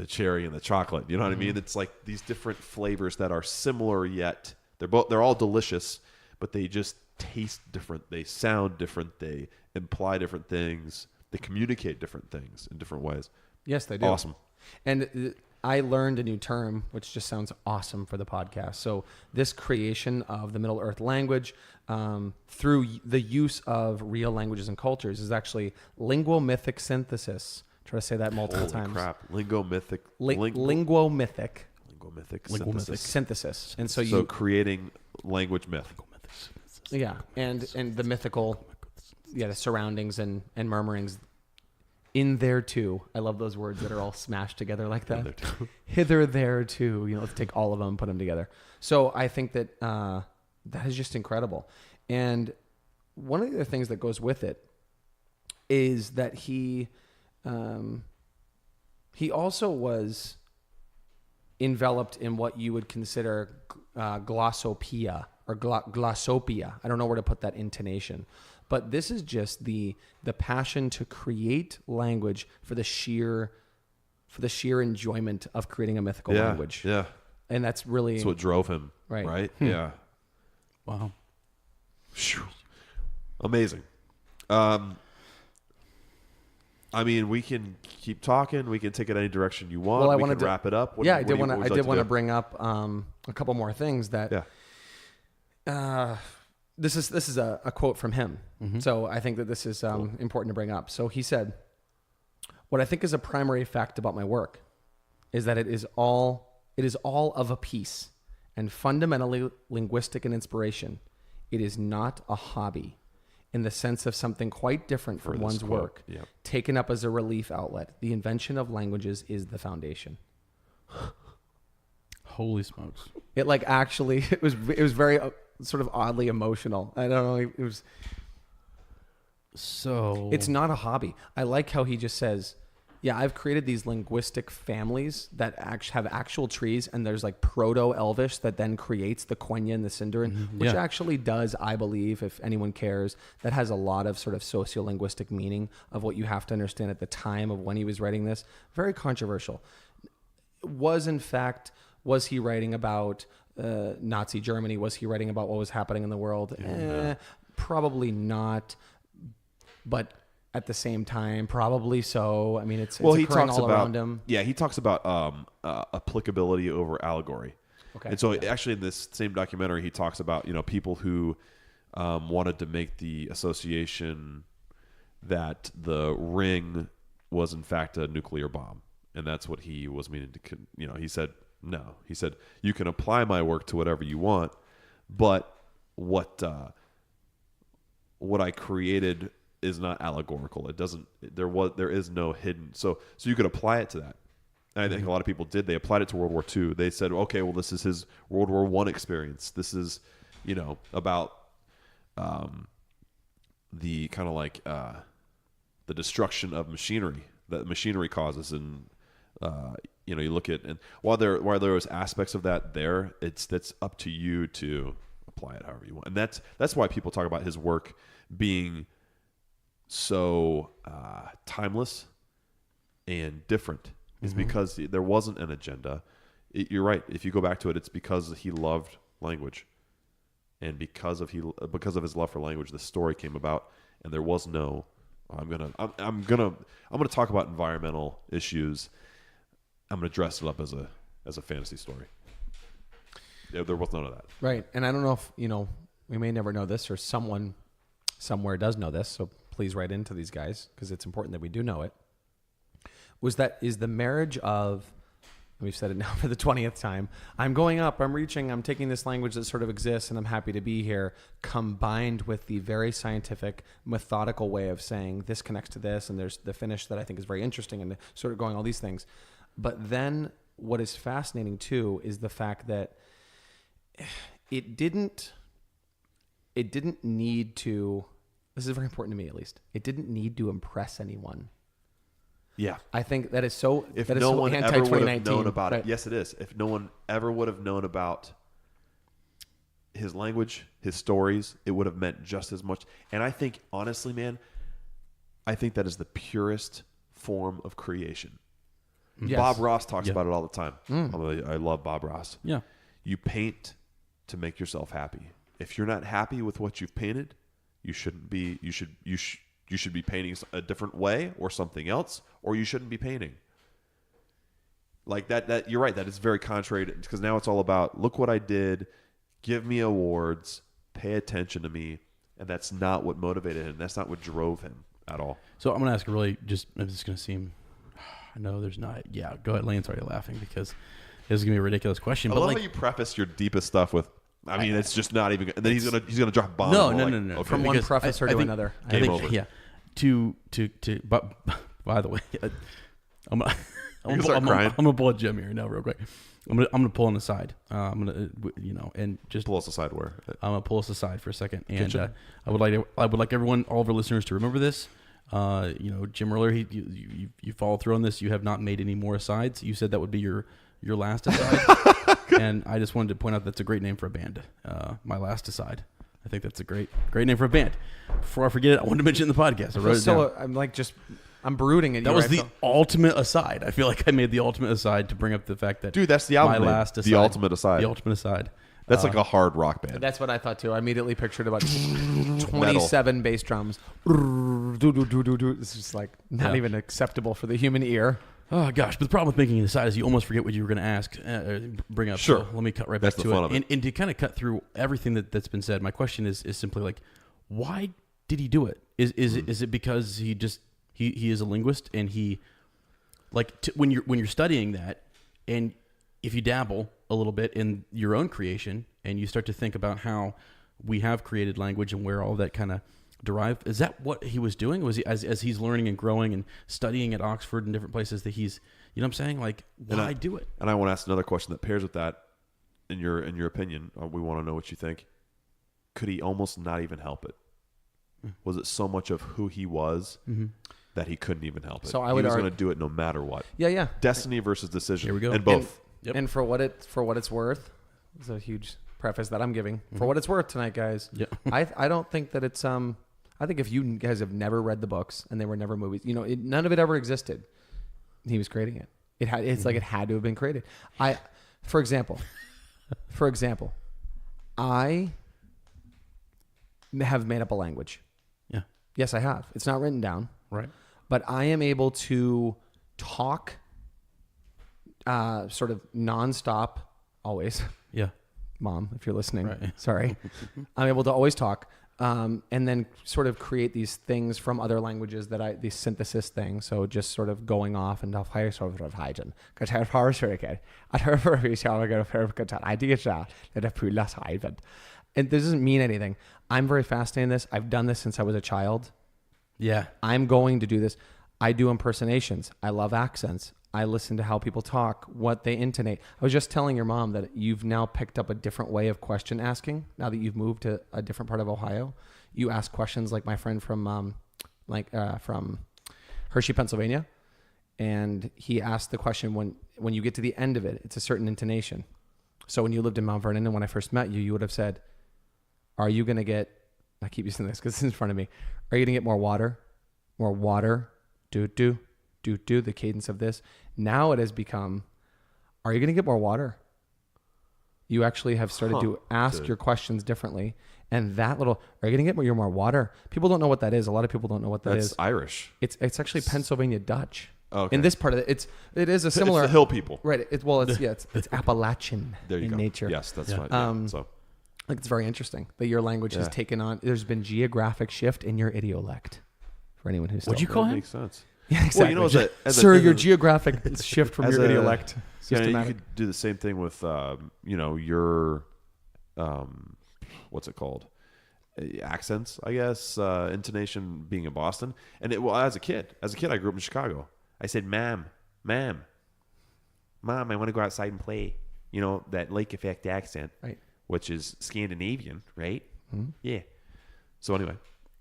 cherry and the chocolate. You know what I mean? It's like these different flavors that are similar, yet they're all delicious, but they just taste different. They sound different. They imply different things. They communicate different things in different ways. Yes, they do. Awesome. And I learned a new term, which just sounds awesome for the podcast. So this creation of the Middle Earth language through the use of real languages and cultures is actually linguomythic synthesis. Try to say that multiple times. Holy crap. Linguomythic. Linguomythic synthesis. And so creating language myth. Yeah, and the mythical, the surroundings and murmurings in there too. I love those words that are all smashed together like that. Hither, there too. Let's take all of them and put them together. So I think that that is just incredible. And one of the things that goes with it is that he also was enveloped in what you would consider glossopia or glossopia. I don't know where to put that intonation. But this is just the passion to create language for the sheer enjoyment of creating a mythical language. Yeah. And that's what drove him. Right? Yeah. Wow. Amazing. I mean, we can keep talking. We can take it any direction you want. Well, we can wrap it up. I did want to bring up a couple more things that. Yeah. This is a quote from him. So I think that this is important to bring up. So he said, "What I think is a primary fact about my work is that it is all of a piece and fundamentally linguistic in inspiration. It is not a hobby in the sense of something quite different from one's work, taken up as a relief outlet. The invention of languages is the foundation." Holy smokes. It it was very sort of oddly emotional. I don't know. It was. So it's not a hobby. I like how he just says, "Yeah, I've created these linguistic families that have actual trees, and there's like Proto-Elvish that then creates the Quenya and the Sindarin, which actually does, I believe, if anyone cares, that has a lot of sort of sociolinguistic meaning of what you have to understand at the time of when he was writing this. Very controversial. Was he writing about Nazi Germany? Was he writing about what was happening in the world? Probably not. But at the same time, probably so. I mean, it's occurring all around him. Yeah, he talks about applicability over allegory. Okay. And so actually in this same documentary, he talks about, people who wanted to make the association that the ring was in fact a nuclear bomb. And that's what he was meaning to, he said, no. He said, you can apply my work to whatever you want, but what I created is not allegorical. It doesn't. There is no hidden. So you could apply it to that. And I think a lot of people did. They applied it to World War II. They said, okay, well, this is his World War I experience. This is, about the kind of like the destruction of machinery that machinery causes, and you look at, and while there was aspects of that there, that's up to you to apply it however you want. And that's why people talk about his work being so timeless and different, is because there wasn't an agenda. You're right. If you go back to it, it's because he loved language. and because of his love for language, the story came about, and there was no. I'm gonna talk about environmental issues. I'm gonna dress it up as a fantasy story. Yeah, there was none of that. Right, and I don't know if we may never know this, or someone somewhere does know this. So please write into these guys because it's important that we do know it. Is the marriage of, we've said it now for the 20th time, I'm going up, I'm reaching, I'm taking this language that sort of exists and I'm happy to be here, combined with the very scientific, methodical way of saying this connects to this, and there's the finish that I think is very interesting, and sort of going all these things. But then what is fascinating too is the fact that it didn't need to, this is very important to me at least, it didn't need to impress anyone. Yeah, I think that is so. If that is no so one ever would have known about right. it, yes, it is. If no one ever would have known about his language, his stories, it would have meant just as much. And I think, honestly, man, I think that is the purest form of creation. Yes. Bob Ross talks about it all the time. I love Bob Ross. Yeah, you paint to make yourself happy. If you're not happy with what you've painted, you shouldn't be. You should be painting a different way or something else, or you shouldn't be painting. Like that you're right. That is very contrary to, because now it's all about, look what I did, give me awards, pay attention to me, and that's not what motivated him. That's not what drove him at all. So I'm going to ask a really, just, this is going to seem, I know there's not, yeah, go ahead. Lane's already laughing because this is going to be a ridiculous question. I love how you preface your deepest stuff with, I mean, it's just not even, and then he's gonna drop a bomb. No. Okay. From one professor to another. Game over. Yeah. But by the way, I'm gonna pull a Jim here now real quick. I'm gonna pull an aside. I'm gonna and just pull us aside where I'm gonna pull us aside for a second. And I would like everyone, all of our listeners, to remember this. Jim earlier, you follow through on this. You have not made any more asides. You said that would be your last aside. And I just wanted to point out that's a great name for a band. My Last Aside. I think that's a great name for a band. Before I forget it, I wanted to mention it in the podcast. I wrote it down. I'm brooding at you. That was the ultimate aside. I feel like I made the ultimate aside to bring up the fact that, dude, that's the album. My Last Aside. The ultimate aside. The ultimate aside. That's like a hard rock band. That's what I thought too. I immediately pictured about 27 bass drums. It's just like not even acceptable for the human ear. Oh gosh, but the problem with making an aside is you almost forget what you were going to ask, bring up. Sure. So let me cut right back to it. And to kind of cut through everything that's been said, my question is simply like, why did he do it? Is it because he is a linguist and he when you're studying that, and if you dabble a little bit in your own creation and you start to think about how we have created language and where all that kind of derived, is that what he was doing? Was he as he's learning and growing and studying at Oxford and different places that he's, you know what I'm saying? Like, why do it? And I want to ask another question that pairs with that. In your opinion, we want to know what you think. Could he almost not even help it? Was it so much of who he was that he couldn't even help it? So he was going to do it no matter what. Yeah. Destiny versus decision. Here we go. And both. And for what it's worth, it's a huge preface that I'm giving. For what it's worth tonight, guys. Yeah. I don't think that it's I think if you guys have never read the books and they were never movies, none of it ever existed. He was creating it. It's like it had to have been created. For example, I have made up a language. Yeah. Yes, I have. It's not written down. Right. But I am able to talk sort of nonstop, always. Yeah. Mom, if you're listening, right. Sorry. I'm able to always talk. And then sort of create these things from other languages the synthesis thing. So just sort of going off and off higher sort of hygiene. And this doesn't mean anything. I'm very fascinated in this. I've done this since I was a child. Yeah. I'm going to do this. I do impersonations. I love accents. I listen to how people talk, what they intonate. I was just telling your mom that you've now picked up a different way of question asking. Now that you've moved to a different part of Ohio, you ask questions like my friend from Hershey, Pennsylvania, and he asked the question when you get to the end of it, it's a certain intonation. So when you lived in Mount Vernon and when I first met you, you would have said, "Are you going to get?" I keep using this because it's in front of me. Are you going to get more water? More water? Do. The cadence of this. Now it has become, are you going to get more water? You actually have started to ask your questions differently. And that little, are you going to get your more water? People don't know what that is. A lot of people don't know what that is. That's Irish. It's actually Pennsylvania Dutch. Okay. In this part of it, it is a similar. It's the hill people. Right. It's Appalachian there you in go. nature. Yes, that's right. Yeah, so. Like it's very interesting that your language has taken on. There's been geographic shift in your idiolect. For anyone who's what'd you call him? Makes sense. Yeah, exactly. Well, you know, sir, your geographic shift from your idiolect. You could do the same thing with, your, what's it called? Accents, I guess, intonation being in Boston. And as a kid, I grew up in Chicago. I said, Mom, I want to go outside and play. You know, that lake effect accent, right? Which is Scandinavian, right? Mm-hmm. Yeah. So anyway,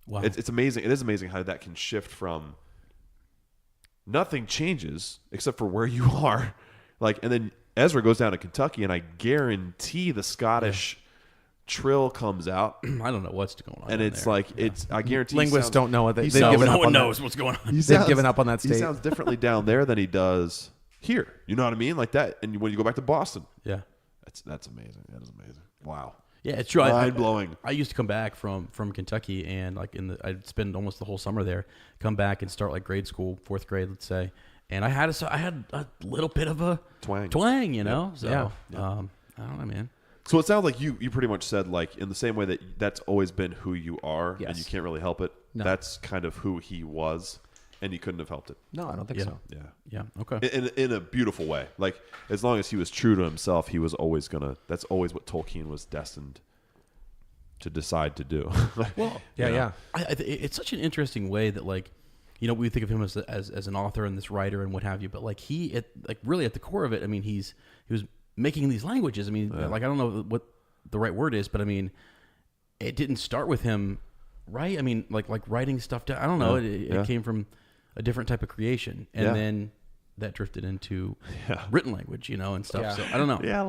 wow. It's amazing. It is amazing how that can shift from nothing changes except for where you are. And then Ezra goes down to Kentucky, and I guarantee the Scottish trill comes out. I don't know what's going on. And it's there. I guarantee linguists don't know what they've no given up one on knows that. what's going on. They've given up on that state. He sounds differently down there than he does here. You know what I mean? Like that. And when you go back to Boston, yeah, that's amazing. That is amazing. Wow. Yeah, it's true. Mind blowing. I used to come back from Kentucky, and I'd spend almost the whole summer there. Come back and start grade school, 4th grade, let's say. And I had a little bit of a twang, you know. So I don't know, man. So it sounds like you pretty much said in the same way that's always been who you are, yes. and you can't really help it. No. That's kind of who he was, and you couldn't have helped it. No, I don't think so. Yeah. Yeah. Okay. In a beautiful way. As long as he was true to himself, he was always gonna. That's always what Tolkien was destined to decide to do. Well, yeah. It's such an interesting way that we think of him as an author and this writer and what have you, but really at the core of it, I mean, he was making these languages. I mean, I don't know what the right word is, but I mean, it didn't start with him, right? I mean, like writing stuff down. I don't know. It came from a different type of creation, and then that drifted into written language, and stuff. Yeah. So I don't know. Yeah,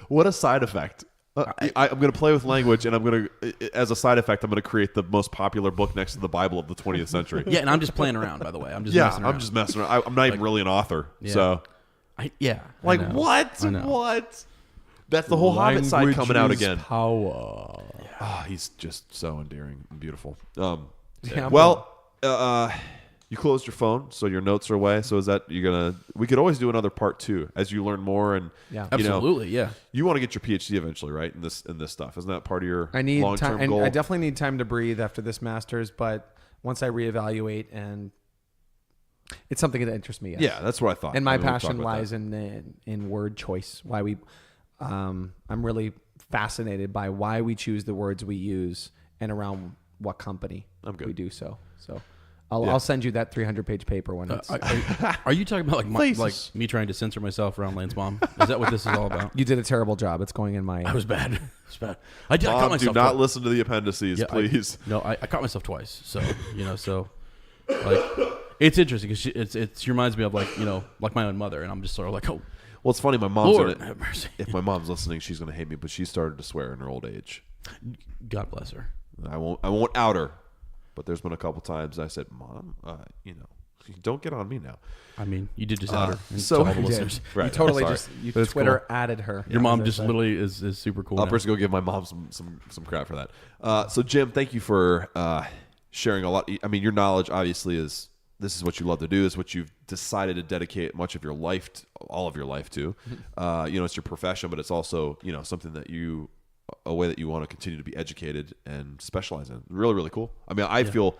what a side effect. I'm going to play with language, and I'm going to, as a side effect, I'm going to create the most popular book next to the Bible of the 20th century. Yeah, and I'm just playing around, by the way. I'm just messing around. I'm just messing around. I'm not even really an author. Yeah. So, what? I know. What? That's the whole Hobbit side coming out again. Power. He's just so endearing and beautiful. You closed your phone, so your notes are away. So is that we could always do another part 2 as you learn more and absolutely, You want to get your PhD eventually, right? In this stuff, isn't that part of your long-term time, goal? I definitely need time to breathe after this master's, but once I reevaluate, and it's something that interests me. Yes. Yeah, that's what I thought. And my passion lies in word choice. Why I'm really fascinated by why we choose the words we use and around what company we do so. So I'll send you that 300-page paper when it's. Are you talking about like me trying to censor myself around Lane's mom? Is that what this is all about? You did a terrible job. It's going in my. I was bad. It was bad. I caught myself. Do not listen to the appendices, please. I caught myself twice. So it's interesting because it reminds me of like my own mother, and I'm just sort of like, oh. Well, it's funny. My mom's Lord have mercy. If my mom's listening, she's going to hate me, but she started to swear in her old age. God bless her. I won't out her, but there's been a couple times I said, "Mom, don't get on me now." I mean, you did just out her. So to all the listeners. Right, you totally but Twitter added her. Your mom just literally is super cool. I'll first go give my mom some crap for that. So Jim, thank you for sharing a lot. I mean, your knowledge obviously is. This is what you love to do. Is what you've decided to dedicate much of your life, all of your life to. It's your profession, but it's also something that a way that you want to continue to be educated and specialize in. Really, really cool. I mean, I feel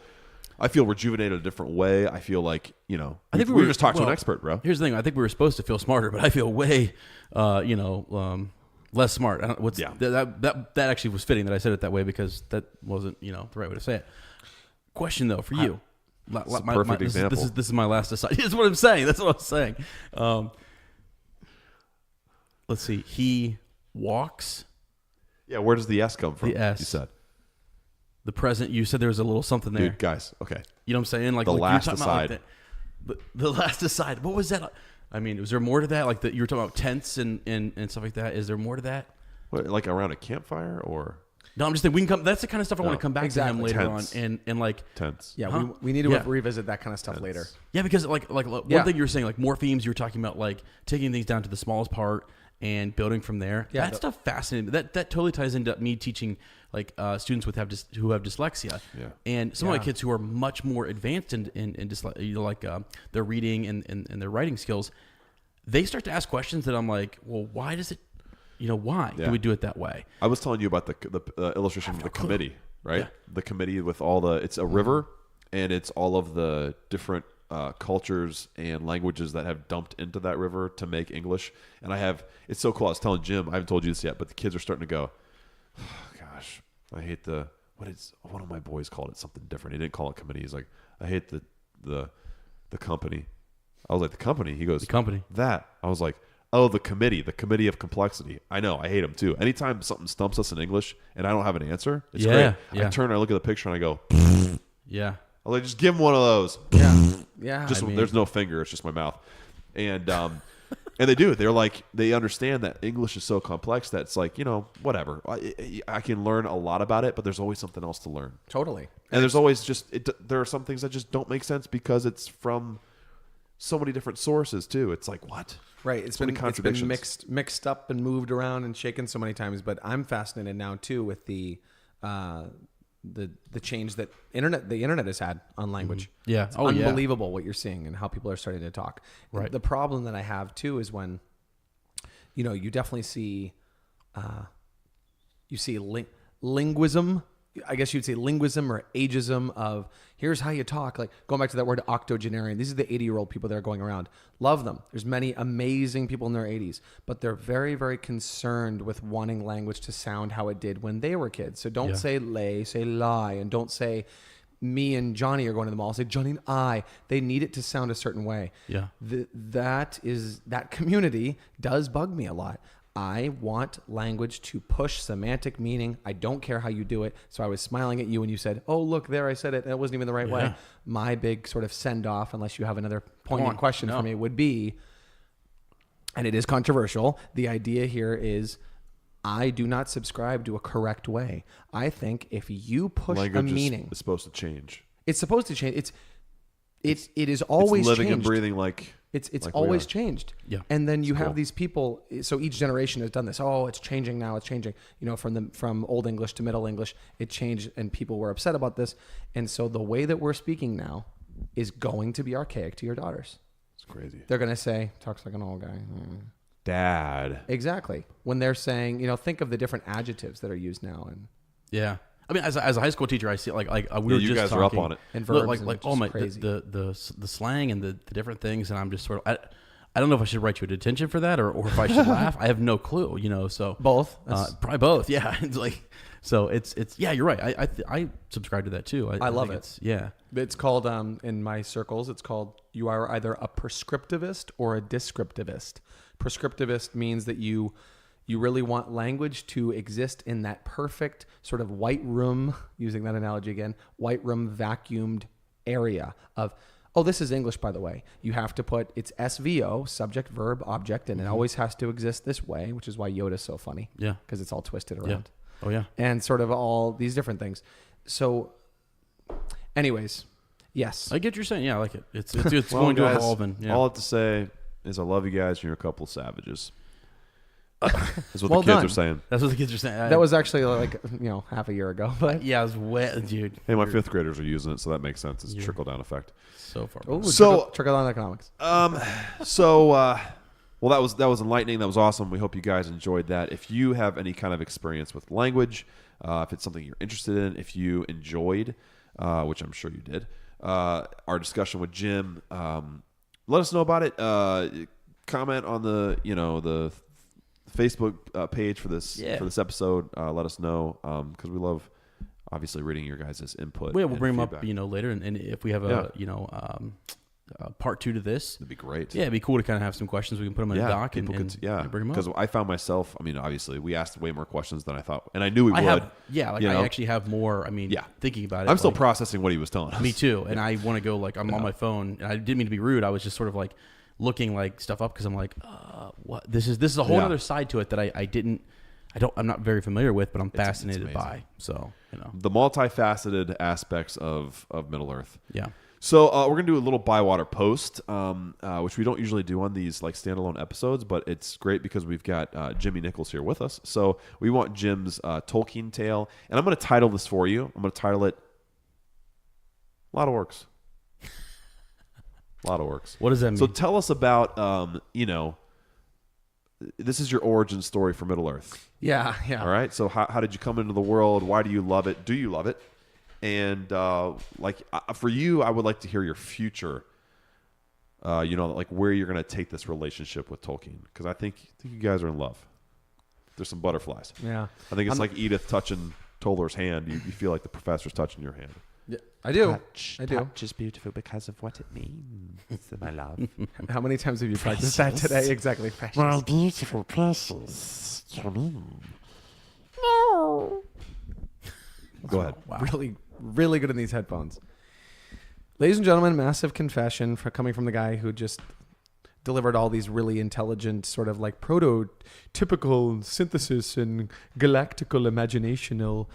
rejuvenated a different way. I feel like I think we were just talking to an expert, bro. Here's the thing: I think we were supposed to feel smarter, but I feel way, less smart. That actually was fitting that I said it that way because that wasn't the right way to say it. Question though for you. Perfect example. This is my last aside. That's what I'm saying. That's what I'm saying. Let's see. He walks. Yeah, where does the S come from? The S. You said. The present. You said there was a little something there. Dude, guys. Okay. You know what I'm saying? Like the last aside. The last aside. What was that? I mean, was there more to that? Like you were talking about tents and stuff like that. Is there more to that? What, like around a campfire or? No, I'm just thinking we can come. That's the kind of stuff I want to come back to him later Tents. on, and like tents. Yeah, we need to revisit that kind of stuff later. Yeah, because like one thing you were saying, like morphemes, you were talking about like taking things down to the smallest part and building from there. Yeah, That stuff fascinating. That totally ties into me teaching like students who have dyslexia. Yeah. And some of my kids who are much more advanced in their reading and their writing skills, they start to ask questions that I'm like, well, why does it, why do we do it that way? I was telling you about the illustration of the committee, right? The committee with it's a river, and it's all of the different cultures and languages that have dumped into that river to make English. And it's so cool. I was telling Jim, I haven't told you this yet, but the kids are starting to go, oh, gosh, I hate one of my boys called it something different. He didn't call it committee. He's like, I hate the company. I was like, the company? He goes, the company. That. I was like, oh, the committee of complexity. I know, I hate them too. Anytime something stumps us in English and I don't have an answer, it's great. Yeah. I turn and I look at the picture and I go, yeah. I was like, just give him one of those. Yeah. There's no finger. It's just my mouth. And and they do. They're like, they understand that English is so complex that it's like, whatever. I can learn a lot about it, but there's always something else to learn. Totally. And there's always there are some things that just don't make sense because it's from so many different sources too. It's like, what? Right. It's been mixed up and moved around and shaken so many times. But I'm fascinated now too with the change that the internet has had on language. Yeah. It's unbelievable what you're seeing and how people are starting to talk. Right. The problem that I have too is when, you definitely see, linguism. I guess you'd say linguism or ageism of here's how you talk. Like going back to that word octogenarian. These are the 80-year-old people that are going around. Love them. There's many amazing people in their 80s, but they're very, very concerned with wanting language to sound how it did when they were kids. So don't say lay, say lie, and don't say me and Johnny are going to the mall. Say Johnny and I. They need it to sound a certain way. Yeah. That community does bug me a lot. I want language to push semantic meaning. I don't care how you do it. So I was smiling at you when you said, oh, look, there I said it. That wasn't even the right way. My big sort of send off, unless you have another poignant question for me, would be, and it is controversial, the idea here is I do not subscribe to a correct way. I think if you push language a meaning. is supposed to change. It's supposed to change. It is always it's living changed. and breathing like it's like always changed. Yeah. And then you It's have cool. these people. So each generation has done this. Oh, it's changing now. It's changing. From Old English to Middle English, it changed, and people were upset about this. And so the way that we're speaking now is going to be archaic to your daughters. It's crazy. They're going to say, talks like an old guy. Dad. Exactly. When they're saying, think of the different adjectives that are used now. And yeah. I mean, as a high school teacher, I see we were you just guys talking, are up on it. And verbs like and just crazy. the slang and the different things, and I'm just sort of I don't know if I should write you a detention for that or if I should laugh. I have no clue, So both, probably both. Yeah, it's like so it's yeah. You're right. I subscribe to that too. I love think it. It's called in my circles. It's called you are either a prescriptivist or a descriptivist. Prescriptivist means that you really want language to exist in that perfect sort of white room, using that analogy again, white room vacuumed area of, oh, this is English, by the way. You have to put it's SVO, subject, verb, object, and it always has to exist this way, which is why Yoda's so funny. Yeah. Because it's all twisted around. Yeah. Oh, yeah. And sort of all these different things. So, anyways, yes. I get what you're saying. Yeah, I like it. It's Well, going guys, to evolve. And all I have to say is I love you guys and you're a couple of savages. That's what Well the kids done. are saying. That's what the kids are saying. That was actually like, half a year ago. But yeah, it was wet, dude. Hey, my fifth graders are using it, so that makes sense. It's a trickle-down effect. So far. Ooh, So- trickle down economics. Well, that was enlightening. That was awesome. We hope you guys enjoyed that. If you have any kind of experience with language, if it's something you're interested in, if you enjoyed, which I'm sure you did, our discussion with Jim, let us know about it. Comment on the the Facebook page for this episode. Let us know because we love obviously reading your guys' input. We'll and bring them feedback. up, later, and if we have a part 2 to this, That'd be great. Yeah, it'd be cool to kind of have some questions. We can put them in a doc and bring them up. Because I found myself. I mean, obviously, we asked way more questions than I thought, and I knew we would. I actually have more. I mean, thinking about it, I'm still processing what he was telling us. Me too, and I want to go I'm on my phone. And I didn't mean to be rude. I was just sort of looking stuff up because I'm what this is a whole other side to it that I'm not very familiar with, but I'm fascinated by. So the multifaceted aspects of Middle Earth. Yeah. So we're gonna do a little Bywater post, which we don't usually do on these like standalone episodes, but it's great because we've got Jimmy Nichols here with us. So we want Jim's Tolkien tale, and I'm gonna title this for you. I'm gonna title it "A Lot of Orcs." A lot of orcs. What does that mean? So tell us about this is your origin story for Middle Earth. Yeah. All right. So how did you come into the world? Why do you love it? Do you love it? And for you, I would like to hear your future. Like where you're going to take this relationship with Tolkien, because I think you guys are in love. There's some butterflies. Yeah. I think it's like Edith touching Toller's hand. You feel like the professor's touching your hand. Yeah, I do. Touch is beautiful because of what it means, my love. How many times have you practiced that today? Exactly. Precious. My beautiful precious. No. Go ahead. Wow. Really, really good in these headphones. Ladies and gentlemen, massive confession coming from the guy who just delivered all these really intelligent, sort of like prototypical synthesis and galactical imaginational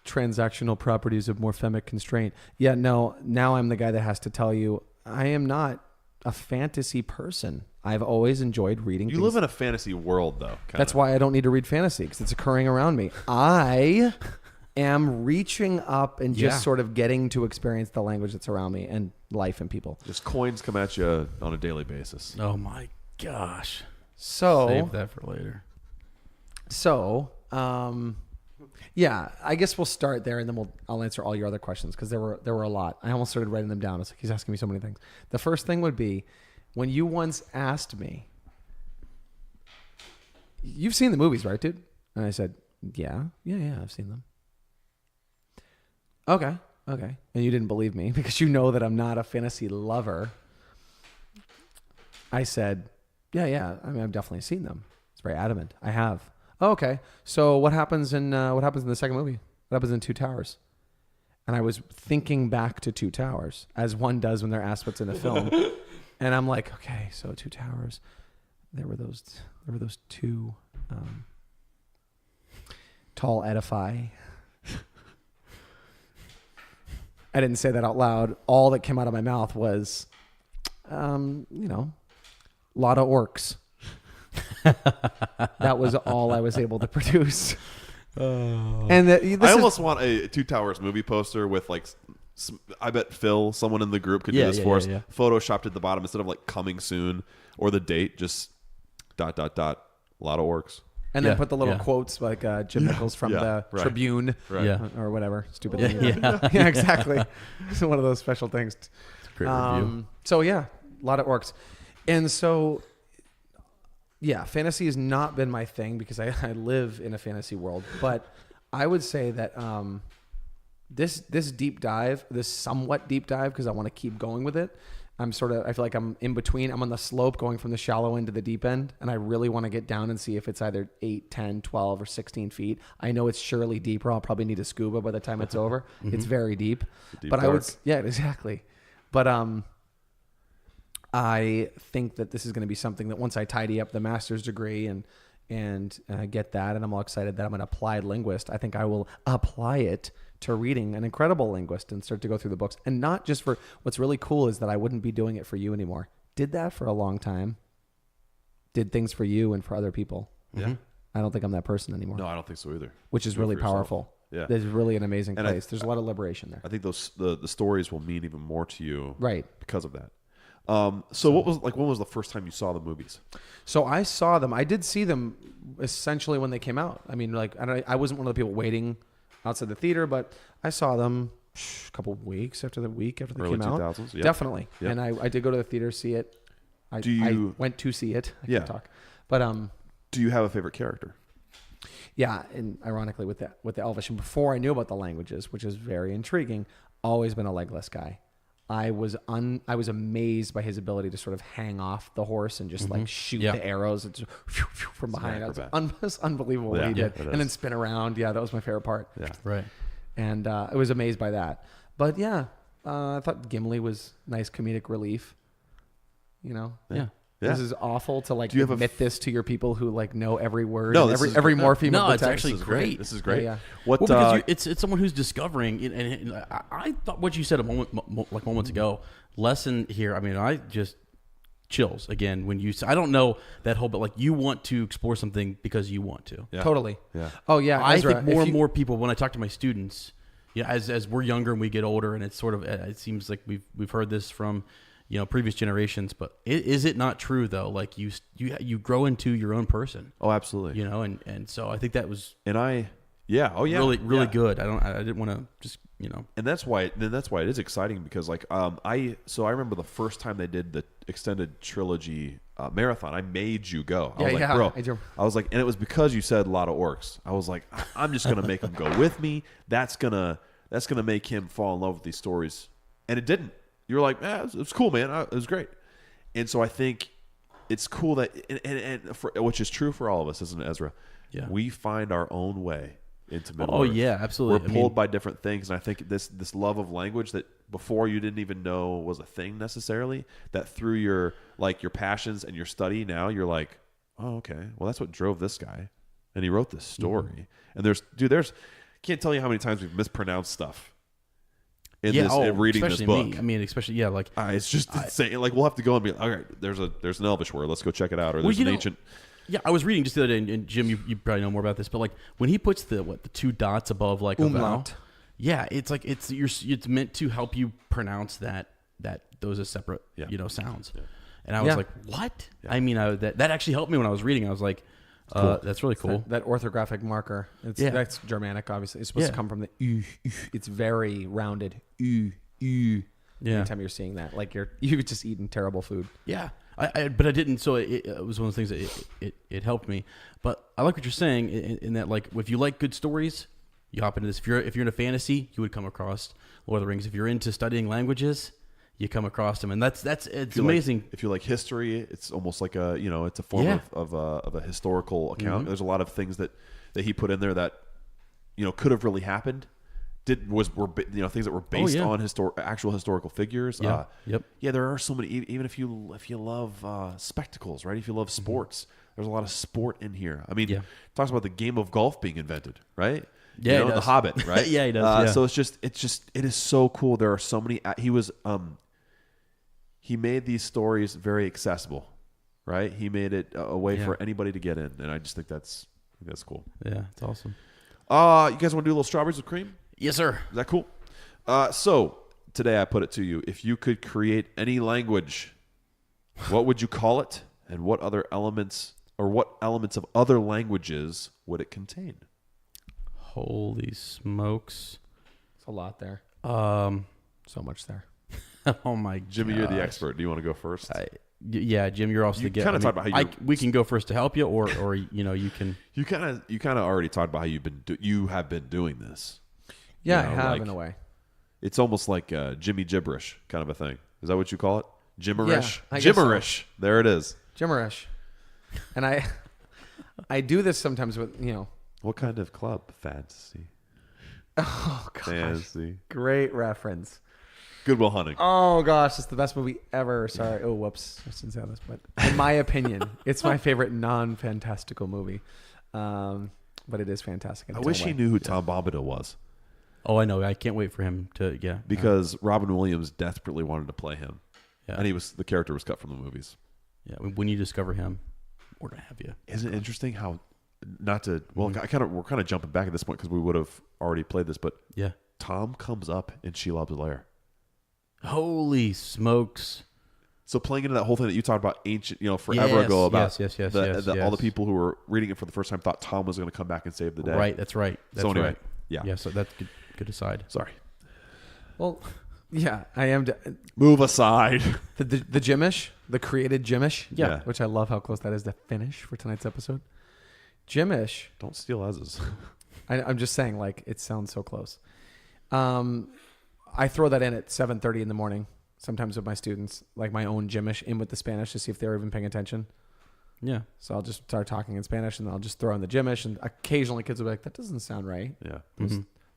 transactional properties of morphemic constraint. Yeah, no, now I'm the guy that has to tell you I am not a fantasy person. I've always enjoyed reading You live in a fantasy world, though. That's why I don't need to read fantasy, because it's occurring around me. I am reaching up and just sort of getting to experience the language that's around me and life and people. Just coins come at you on a daily basis. Oh my gosh. So save that for later. So, yeah, I guess we'll start there, and then I'll answer all your other questions, because there were a lot. I almost started writing them down. It's like he's asking me so many things. The first thing would be, when you once asked me, "You've seen the movies, right, dude?" And I said, yeah, I've seen them. Okay. And you didn't believe me because you know that I'm not a fantasy lover. I said, yeah. I mean, I've definitely seen them. It's very adamant. I have. Oh, okay. So what happens in the second movie? What happens in Two Towers? And I was thinking back to Two Towers, as one does when they're asked what's in a film. And I'm like, okay, so Two Towers. There were those two tall edify. I didn't say that out loud. All that came out of my mouth was, a lot of orcs. That was all I was able to produce. And I almost want a Two Towers movie poster with like, I bet Phil, someone in the group could do this for us. Photoshopped at the bottom instead of like coming soon or the date, just ... A lot of orcs. And then put the little quotes like Jim Nichols from the Tribune or whatever. Stupid thing. Yeah, exactly. It's one of those special things. It's a great review. So yeah, a lot of orcs. And so, yeah, fantasy has not been my thing because I live in a fantasy world. But I would say that this deep dive, this somewhat deep dive, because I want to keep going with it, I feel like I'm in between. I'm on the slope going from the shallow end to the deep end, and I really want to get down and see if it's either 8, 10, 12, or 16 feet. I know it's surely deeper. I'll probably need a scuba by the time it's over. Mm-hmm. It's very deep. But dark. Exactly. But I think that this is going to be something that once I tidy up the master's degree and get that, and I'm all excited that I'm an applied linguist, I think I will apply it to reading an incredible linguist and start to go through the books. And not just for, what's really cool is that I wouldn't be doing it for you anymore. Did that for a long time. Did things for you and for other people. Yeah. I don't think I'm that person anymore. No, I don't think so either. Which is really powerful. Yeah. There's really an amazing place. There's a lot of liberation there. I think the stories will mean even more to you. Right. Because of that. So what was when was the first time you saw the movies? So I saw them. I did see them essentially when they came out. I mean, like, I wasn't one of the people waiting outside the theater, but I saw them a couple weeks after they Early came 2000s, out. yep. Definitely. Yep. And I did go to the theater to see it. I went to see it. I can't talk. But do you have a favorite character? Yeah, and ironically with the Elvish, and before I knew about the languages, which is very intriguing, always been a legless guy. I was amazed by his ability to sort of hang off the horse and just like shoot the arrows from behind. It was unbelievable what he did. And then spin around. Yeah, that was my favorite part. Yeah. Right. And I was amazed by that. But yeah, I thought Gimli was nice comedic relief. You know? Yeah. Yeah. This is awful to like Do you have a admit this to your people who like know every word, No, and this is every great. morpheme No, of the it's text. actually This is great. This is great. Yeah. What? Well, because it's someone who's discovering, and I thought what you said moments ago. Lesson here. I mean, I just chills again when you. I don't know that whole, but like you want to explore something because you want to. Yeah. Totally. Yeah. Oh yeah. I Ezra, think more if and you- more people when I talk to my students, yeah, as we're younger and we get older, and it's sort of it seems like we've heard this from previous generations, but is it not true though? Like you grow into your own person. Oh, absolutely. And so I think that was really good. I didn't want to just and that's why it is exciting because like I remember the first time they did the extended trilogy marathon. I made you go. I was like, bro, I was like, and it was because you said a lot of orcs. I was like, I'm just gonna make him go with me. That's gonna make him fall in love with these stories, and it didn't. You were like, it was cool, man. It was great, and so I think it's cool that which is true for all of us, isn't it, Ezra? Yeah, we find our own way into Middle Oh Earth. yeah, absolutely. We're pulled by different things, and I think this love of language that before you didn't even know was a thing necessarily, that through your passions and your study, now you're like, oh, okay, well that's what drove this guy, and he wrote this story. And there's can't tell you how many times we've mispronounced stuff in reading this book. Me. I mean, especially it's just insane. Like we'll have to go and be like, all right, there's an Elvish word, let's go check it out, or there's an ancient. Yeah, I was reading just the other day, and Jim, you probably know more about this, but like when he puts the 2 dots above like a vowel, yeah, it's like it's meant to help you pronounce that those are separate sounds. Yeah. And I was like, what? Yeah. I mean, that actually helped me when I was reading. I was like, cool. That's really cool. That orthographic marker. That's Germanic, obviously. It's supposed to come from the U. It's very rounded. U. Yeah. Anytime you're seeing that, like you've just eaten terrible food. Yeah. But I didn't. So it was one of the things that it helped me. But I like what you're saying in that, like, if you like good stories, you hop into this. If you're into fantasy, you would come across Lord of the Rings. If you're into studying languages, you come across them, and it's amazing. If you like history, it's almost like it's a form of a historical account. Mm-hmm. There's a lot of things that he put in there that could have really happened. Were things that were based on actual historical figures. Yeah. There are so many. Even if you love spectacles, right? If you love sports, there's a lot of sport in here. I mean, it talks about the game of golf being invented, right? Yeah, The Hobbit, right? Yeah, he does. So it is so cool. There are so many. He made these stories very accessible, right? He made it a way for anybody to get in, and I just think that's cool. Yeah, it's awesome. You guys want to do a little strawberries with cream? Yes, sir. Is that cool? So today I put it to you: if you could create any language, what would you call it, and what elements of other languages would it contain? Holy smokes! It's a lot there. So much there. Oh my God. Jimmy, you're the expert. Do you want to go first? Yeah, Jim, you're also the guest. Kind of talked about how we can go first to help you, or you can. You kind of already talked about how you have been doing this. Yeah, I have in a way. It's almost like Jimmy gibberish kind of a thing. Is that what you call it? Gibberish. Yeah, I guess gibberish. So. There it is. Gibberish. And I do this sometimes with What kind of club? Fantasy. Oh gosh. Fantasy. Great reference. Good Will Hunting. Oh gosh, it's the best movie ever. Sorry. Oh whoops, I shouldn't say this, but in my opinion, it's my favorite non-fantastical movie. But it is fantastic. I wish he knew who Tom Bombadil was. Oh, I know. I can't wait for him to because Robin Williams desperately wanted to play him. Yeah. And the character was cut from the movies. Yeah. When you discover him, we're gonna have you. Isn't it interesting how we're kind of jumping back at this point because we would have already played this, but Tom comes up in Shelob's lair. Holy smokes! So playing into that whole thing that you talked about ancient, forever ago about all the people who were reading it for the first time thought Tom was going to come back and save the day. Right. That's right. That's anyway, right. Yeah. So that's good aside. Sorry. Well, yeah, I am. Move aside. The Jimmish, the created Jimmish. Yeah. Which I love how close that is to finish for tonight's episode. Jimmish. Don't steal Ez's. I'm just saying, like, it sounds so close. I throw that in at 7:30 in the morning, sometimes with my students, like my own Jimmish in with the Spanish to see if they're even paying attention. Yeah. So I'll just start talking in Spanish, and I'll just throw in the Jimmish, and occasionally kids will be like, that doesn't sound right. Yeah.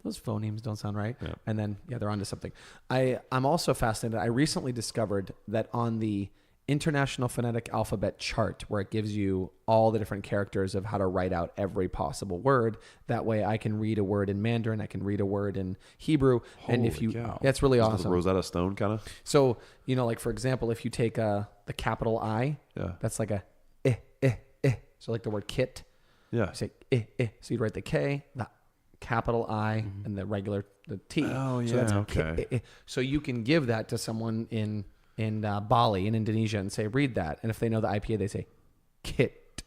Those phonemes don't sound right. Yeah. And then, they're onto something. I'm also fascinated. I recently discovered that on the International Phonetic Alphabet chart where it gives you all the different characters of how to write out every possible word. That way I can read a word in Mandarin, I can read a word in Hebrew. And if you, yeah, it's really awesome. Rosetta Stone kind of. So, like for example, if you take the capital I, that's like a so like the word kit. Yeah. You say so you'd write the K, the capital I, and the T. Oh, yeah. So that's okay. So you can give that to someone in Bali, in Indonesia, and say, read that. And if they know the IPA, they say kit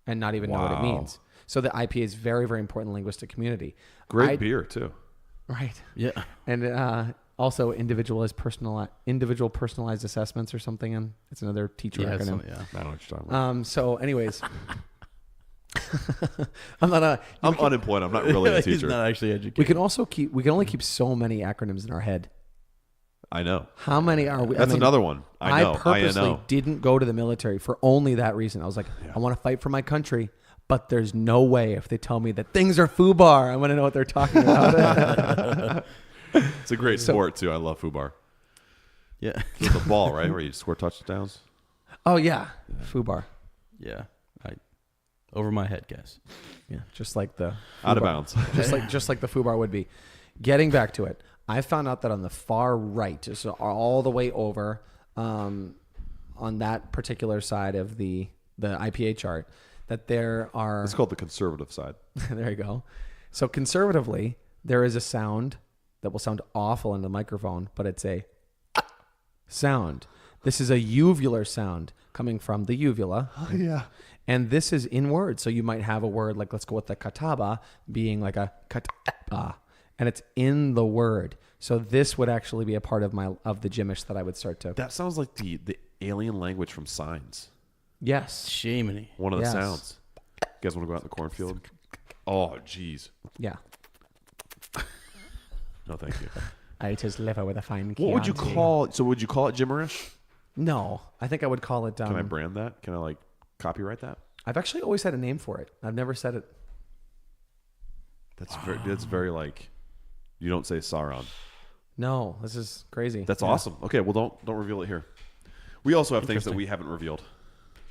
and not even know what it means. So the IPA is very, very important in the linguistic community. Great beer, too. Right. Yeah. And also individual personalized assessments or something. And it's another teacher acronym. I don't know what you're talking about. So anyways, I'm unemployed. I'm not really a teacher. He's not actually educated. We can only keep so many acronyms in our head. I know. How many are we? That's another one. I know. I purposely didn't go to the military for only that reason. I was like, I want to fight for my country, but there's no way if they tell me that things are FUBAR, I want to know what they're talking about. It's a great sport, too. I love FUBAR. Yeah. It's the ball, right? Where you score touchdowns? Oh, yeah. FUBAR. Yeah. Over my head, guys. Yeah. Just like the out of bounds. just like the FUBAR would be. Getting back to it. I found out that on the far right, so all the way over on that particular side of the IPA chart, that there are... It's called the conservative side. There you go. So conservatively, there is a sound that will sound awful in the microphone, but it's a sound. This is a uvular sound coming from the uvula. Oh, yeah. And this is in words. So you might have a word like, let's go with the kataba, being like a kataba. And it's in the word. So this would actually be a part of the Jimmish that I would start to. That sounds like the alien language from Signs. Yes. Shimony. One of the sounds. You guys want to go out in the cornfield? Oh, jeez. Yeah. No, thank you. I just live with a fine Chianti. What would you call... So would you call it Gimmerish? No. I think I would call it... Can I brand that? Can I copyright that? I've actually always had a name for it. I've never said it. That's very like... You don't say Sauron. No, this is crazy. That's awesome. Okay, well, don't reveal it here. We also have things that we haven't revealed,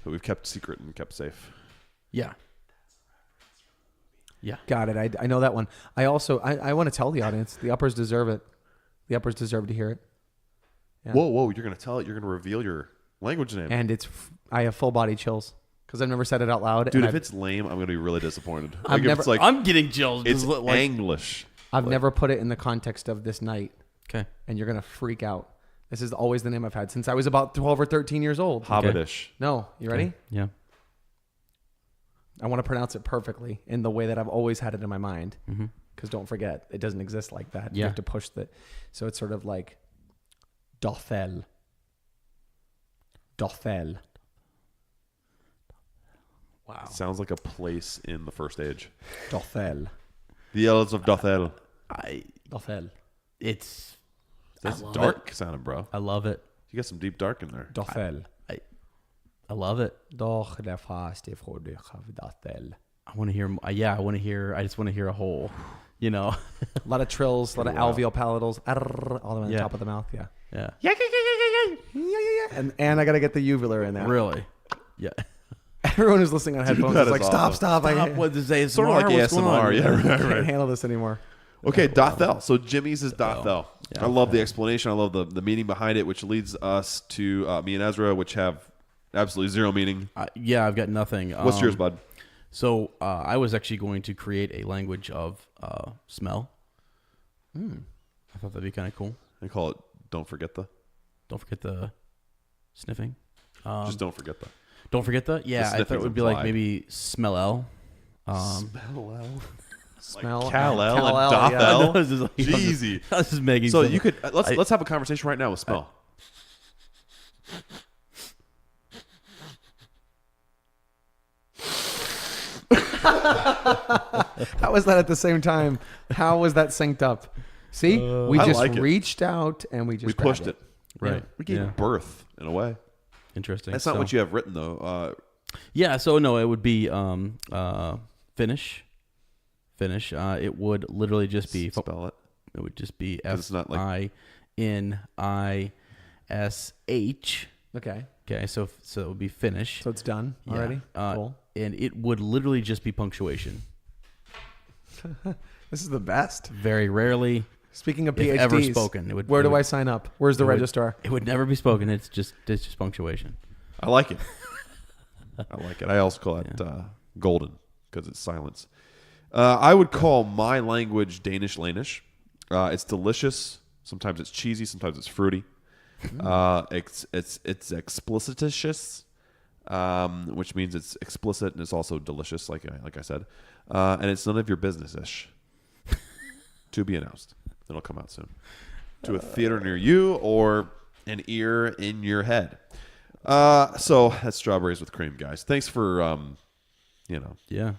that we've kept secret and kept safe. Yeah. Yeah. Got it. I know that one. I also, I want to tell the audience, the uppers deserve it. The uppers deserve to hear it. Yeah. Whoa, you're going to tell it, you're going to reveal your language name. And I have full body chills because I've never said it out loud. Dude, if it's lame, I'm going to be really disappointed. I'm getting chills. It's English. I've never put it in the context of this night. Okay. And you're going to freak out. This is always the name I've had since I was about 12 or 13 years old. Hobbitish. No. You ready? Okay. Yeah. I want to pronounce it perfectly in the way that I've always had it in my mind. Because don't forget, it doesn't exist like that. You have to push the... So it's sort of like Dothel. Dothel. Wow. It sounds like a place in the First Age. Dothel. The Elves of Dothel. Dothel. That's dark sounding, bro. I love it. You got some deep dark in there. Dothel. I love it. I want to hear. I want to hear. I just want to hear a whole. A lot of trills, a lot of alveolar palatals, all the way on the top of the mouth. Yeah. And I got to get the uvular in there. Really? Yeah. Everyone who's listening on headphones is like, awesome. stop. What does say? Sort of like ASMR. Yeah, right. I can't handle this anymore. Okay, Dothel. So Jimmy's is Dothel. I love the explanation. I love the meaning behind it, which leads us to me and Ezra, which have absolutely zero meaning. I've got nothing. What's yours, bud? So I was actually going to create a language of smell. I thought that'd be kind of cool. They call it "Don't forget the." Don't forget the sniffing. Just don't forget the. Don't forget the. Yeah, I thought it would be like maybe smell L. Smell Kal-El and Dothel. Jeezy. This is making. So you could let's have a conversation right now with smell. How was that at the same time? How was that synced up? See, we just reached out and we pushed it. Right. Yeah. We gave birth in a way. Interesting. That's not what you have written though. Yeah. So no, it would be finish. Finish. It would literally just be spell it. It would just be FINISH. Okay. Okay, so it would be finish. So it's done Yeah. already? Cool. And it would literally just be punctuation. This is the best. Very rarely. Speaking of if PhDs, ever spoken. Where do I sign up? Where's the registrar? It would never be spoken. It's just punctuation. I like it. I like it. I also call it golden because it's silence. I would call my language Danish Lanish. It's delicious. Sometimes it's cheesy. Sometimes it's fruity. It's explicititious, which means it's explicit and it's also delicious, like I said. And it's none of your business-ish. To be announced. It'll come out soon. To a theater near you or an ear in your head. So that's Strawberries with Cream, guys. Thanks for, Yeah.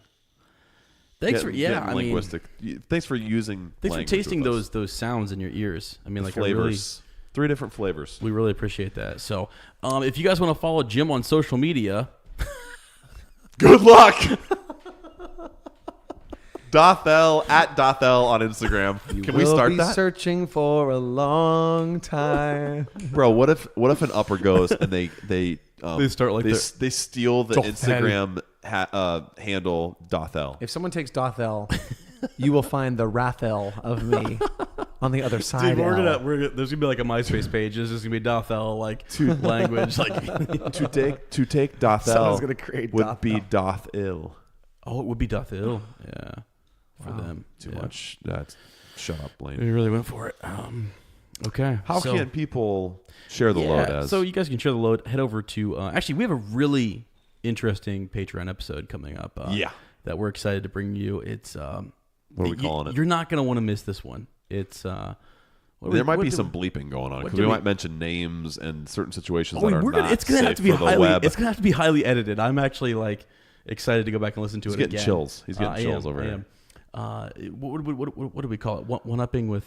Thanks for linguistic. Thanks for using. Thanks for language tasting with us. those sounds in your ears. I mean, The like flavors. 3 different flavors. We really appreciate that. So, if you guys want to follow Jim on social media, good luck. Dothel at Dothel on Instagram. Can we start that? Searching for a long time, bro. What if an upper goes and they start like they steal the Instagram handle Dothel. If someone takes Dothel, you will find the Rathel of me on the other side. Dude, there's gonna be like a MySpace page. There's just gonna be Dothel language like to take Dothel. Someone's gonna create would Dothel. be Dothil. Oh, it would be Dothil. Yeah. For them. Too much. Shut up, Blaine. We really went for it. Okay. How can people share the load as? So you guys can share the load. Head over to actually we have a really interesting Patreon episode coming up. That we're excited to bring you. It's what are we calling it? You're not gonna want to miss this one. It's there might be some bleeping going on because we might mention names and certain situations that are not it's gonna safe have to be for the web. It's gonna have to be highly edited. I'm actually excited to go back and listen to it again. He's getting chills. He's getting chills over here. What do we call it? One-upping with,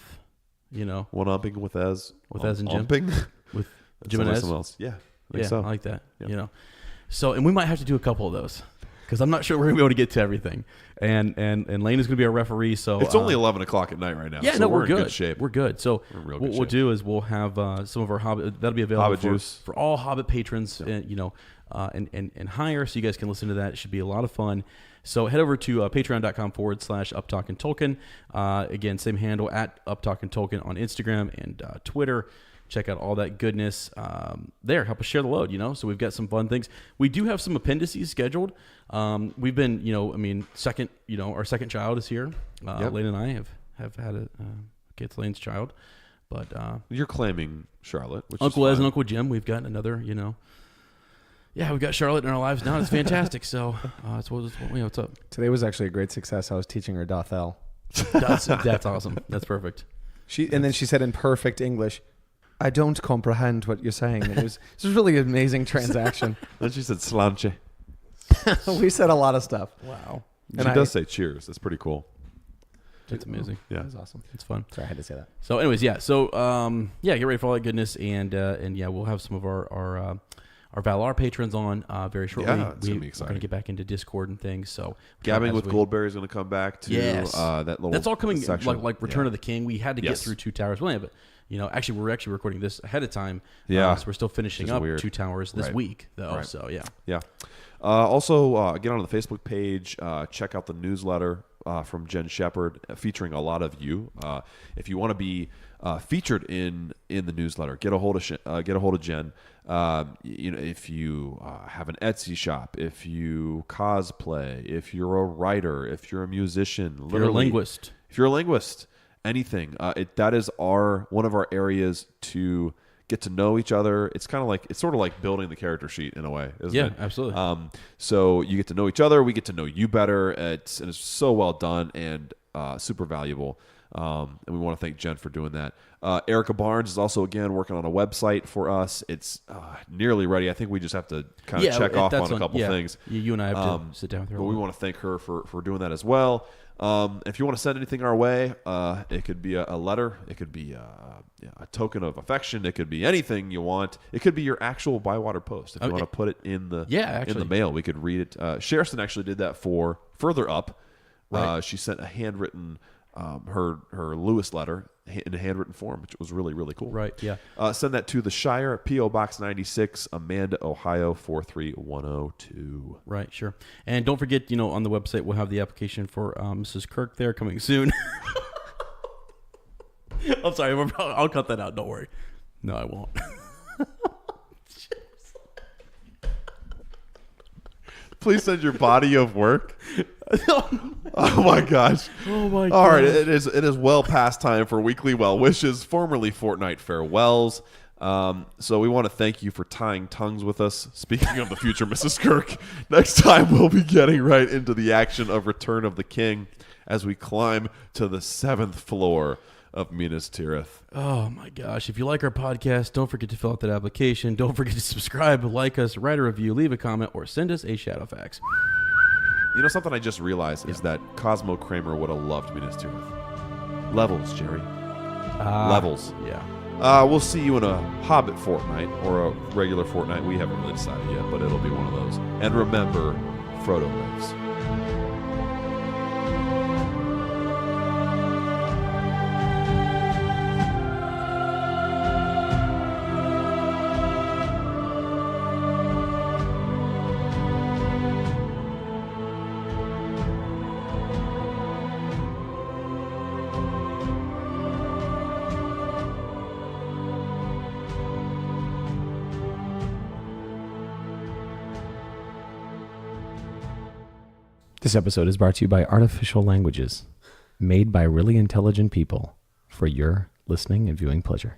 one-upping with Ez and Jim. With Jim and Ez. Someone else. Yeah. I like that. Yeah. So, and we might have to do a couple of those because I'm not sure we're gonna be able to get to everything. And Lane is gonna be our referee. So it's only 11 o'clock at night right now. Yeah, so no, we're good. in good shape. We're good. So what we'll do is we'll have some of our Hobbit that'll be available for all Hobbit patrons. And higher, so you guys can listen to that. It should be a lot of fun. So head over to patreon.com/UpTalkinTolkien. Again, same handle at UpTalkinTolkien on Instagram and Twitter. Check out all that goodness there. Help us share the load, So we've got some fun things. We do have some appendices scheduled. We've been, our second child is here. Lane and I have had a kid's Lane's child. But you're claiming Charlotte, which Uncle is Ez and Uncle Jim. We've got another, Yeah, we've got Charlotte in our lives now. It's fantastic. So, what's up? Today was actually a great success. I was teaching her Dothel. That's awesome. That's perfect. And then she said in perfect English, "I don't comprehend what you're saying." And it was really an amazing transaction. Then she said slanche. We said a lot of stuff. Wow. And she does say cheers. That's pretty cool. It's amazing. Yeah, that's awesome. It's fun. Sorry, I had to say that. So, anyways, yeah. So, get ready for all that goodness, and we'll have some of our Valar patrons on very shortly. Yeah, it's gonna be exciting. We're gonna get back into Discord and things. So, Gabbing with Goldberry is gonna come back to that little. That's all coming section. like Return of the King. We had to get through Two Towers. Well, yeah, but actually, we're actually recording this ahead of time. Yeah, so we're still finishing up weird. Two Towers this week, though. Right. So yeah. Also, get on the Facebook page. Check out the newsletter from Jen Shepard, featuring a lot of you. If you want to be featured in the newsletter, get a hold of Jen. If you have an Etsy shop, if you cosplay, if you're a writer, if you're a musician, if you're a linguist, anything. That is one of our areas to get to know each other. It's sort of like building the character sheet in a way, isn't it? Yeah, absolutely. So you get to know each other. We get to know you better. It's so well done and super valuable. And we want to thank Jen for doing that. Erica Barnes is also, again, working on a website for us. It's nearly ready. I think we just have to kind of check off on a couple things. You and I have to sit down with her. But we want to thank her for doing that as well. If you want to send anything our way, it could be a letter. It could be a token of affection. It could be anything you want. It could be your actual Bywater post. If you want to put it in the mail, we could read it. Sherriston actually did that for Further Up. Right. She sent a handwritten her Lewis letter in a handwritten form, which was really, really cool. Right, yeah. Send that to the Shire, P.O. Box 96, Amanda, Ohio 43102. Right, sure. And don't forget, on the website we'll have the application for Mrs. Kirk there coming soon. I'm sorry, I'll cut that out. Don't worry. No, I won't. Please send your body of work. Oh my gosh. Oh my All right, gosh. it is well past time for weekly well wishes, formerly fortnight farewells. So we want to thank you for tying tongues with us. Speaking of the future Mrs. Kirk, next time we'll be getting right into the action of Return of the King as we climb to the 7th floor of Minas Tirith. Oh my gosh. If you like our podcast, don't forget to fill out that application. Don't forget to subscribe, like us, write a review, leave a comment, or send us a Shadowfax. Something I just realized is that Cosmo Kramer would have loved Minas Tirith. Levels, Jerry. Levels. Yeah. We'll see you in a Hobbit fortnight or a regular fortnight. We haven't really decided yet, but it'll be one of those. And remember, Frodo lives. This episode is brought to you by Artificial Languages, made by really intelligent people for your listening and viewing pleasure.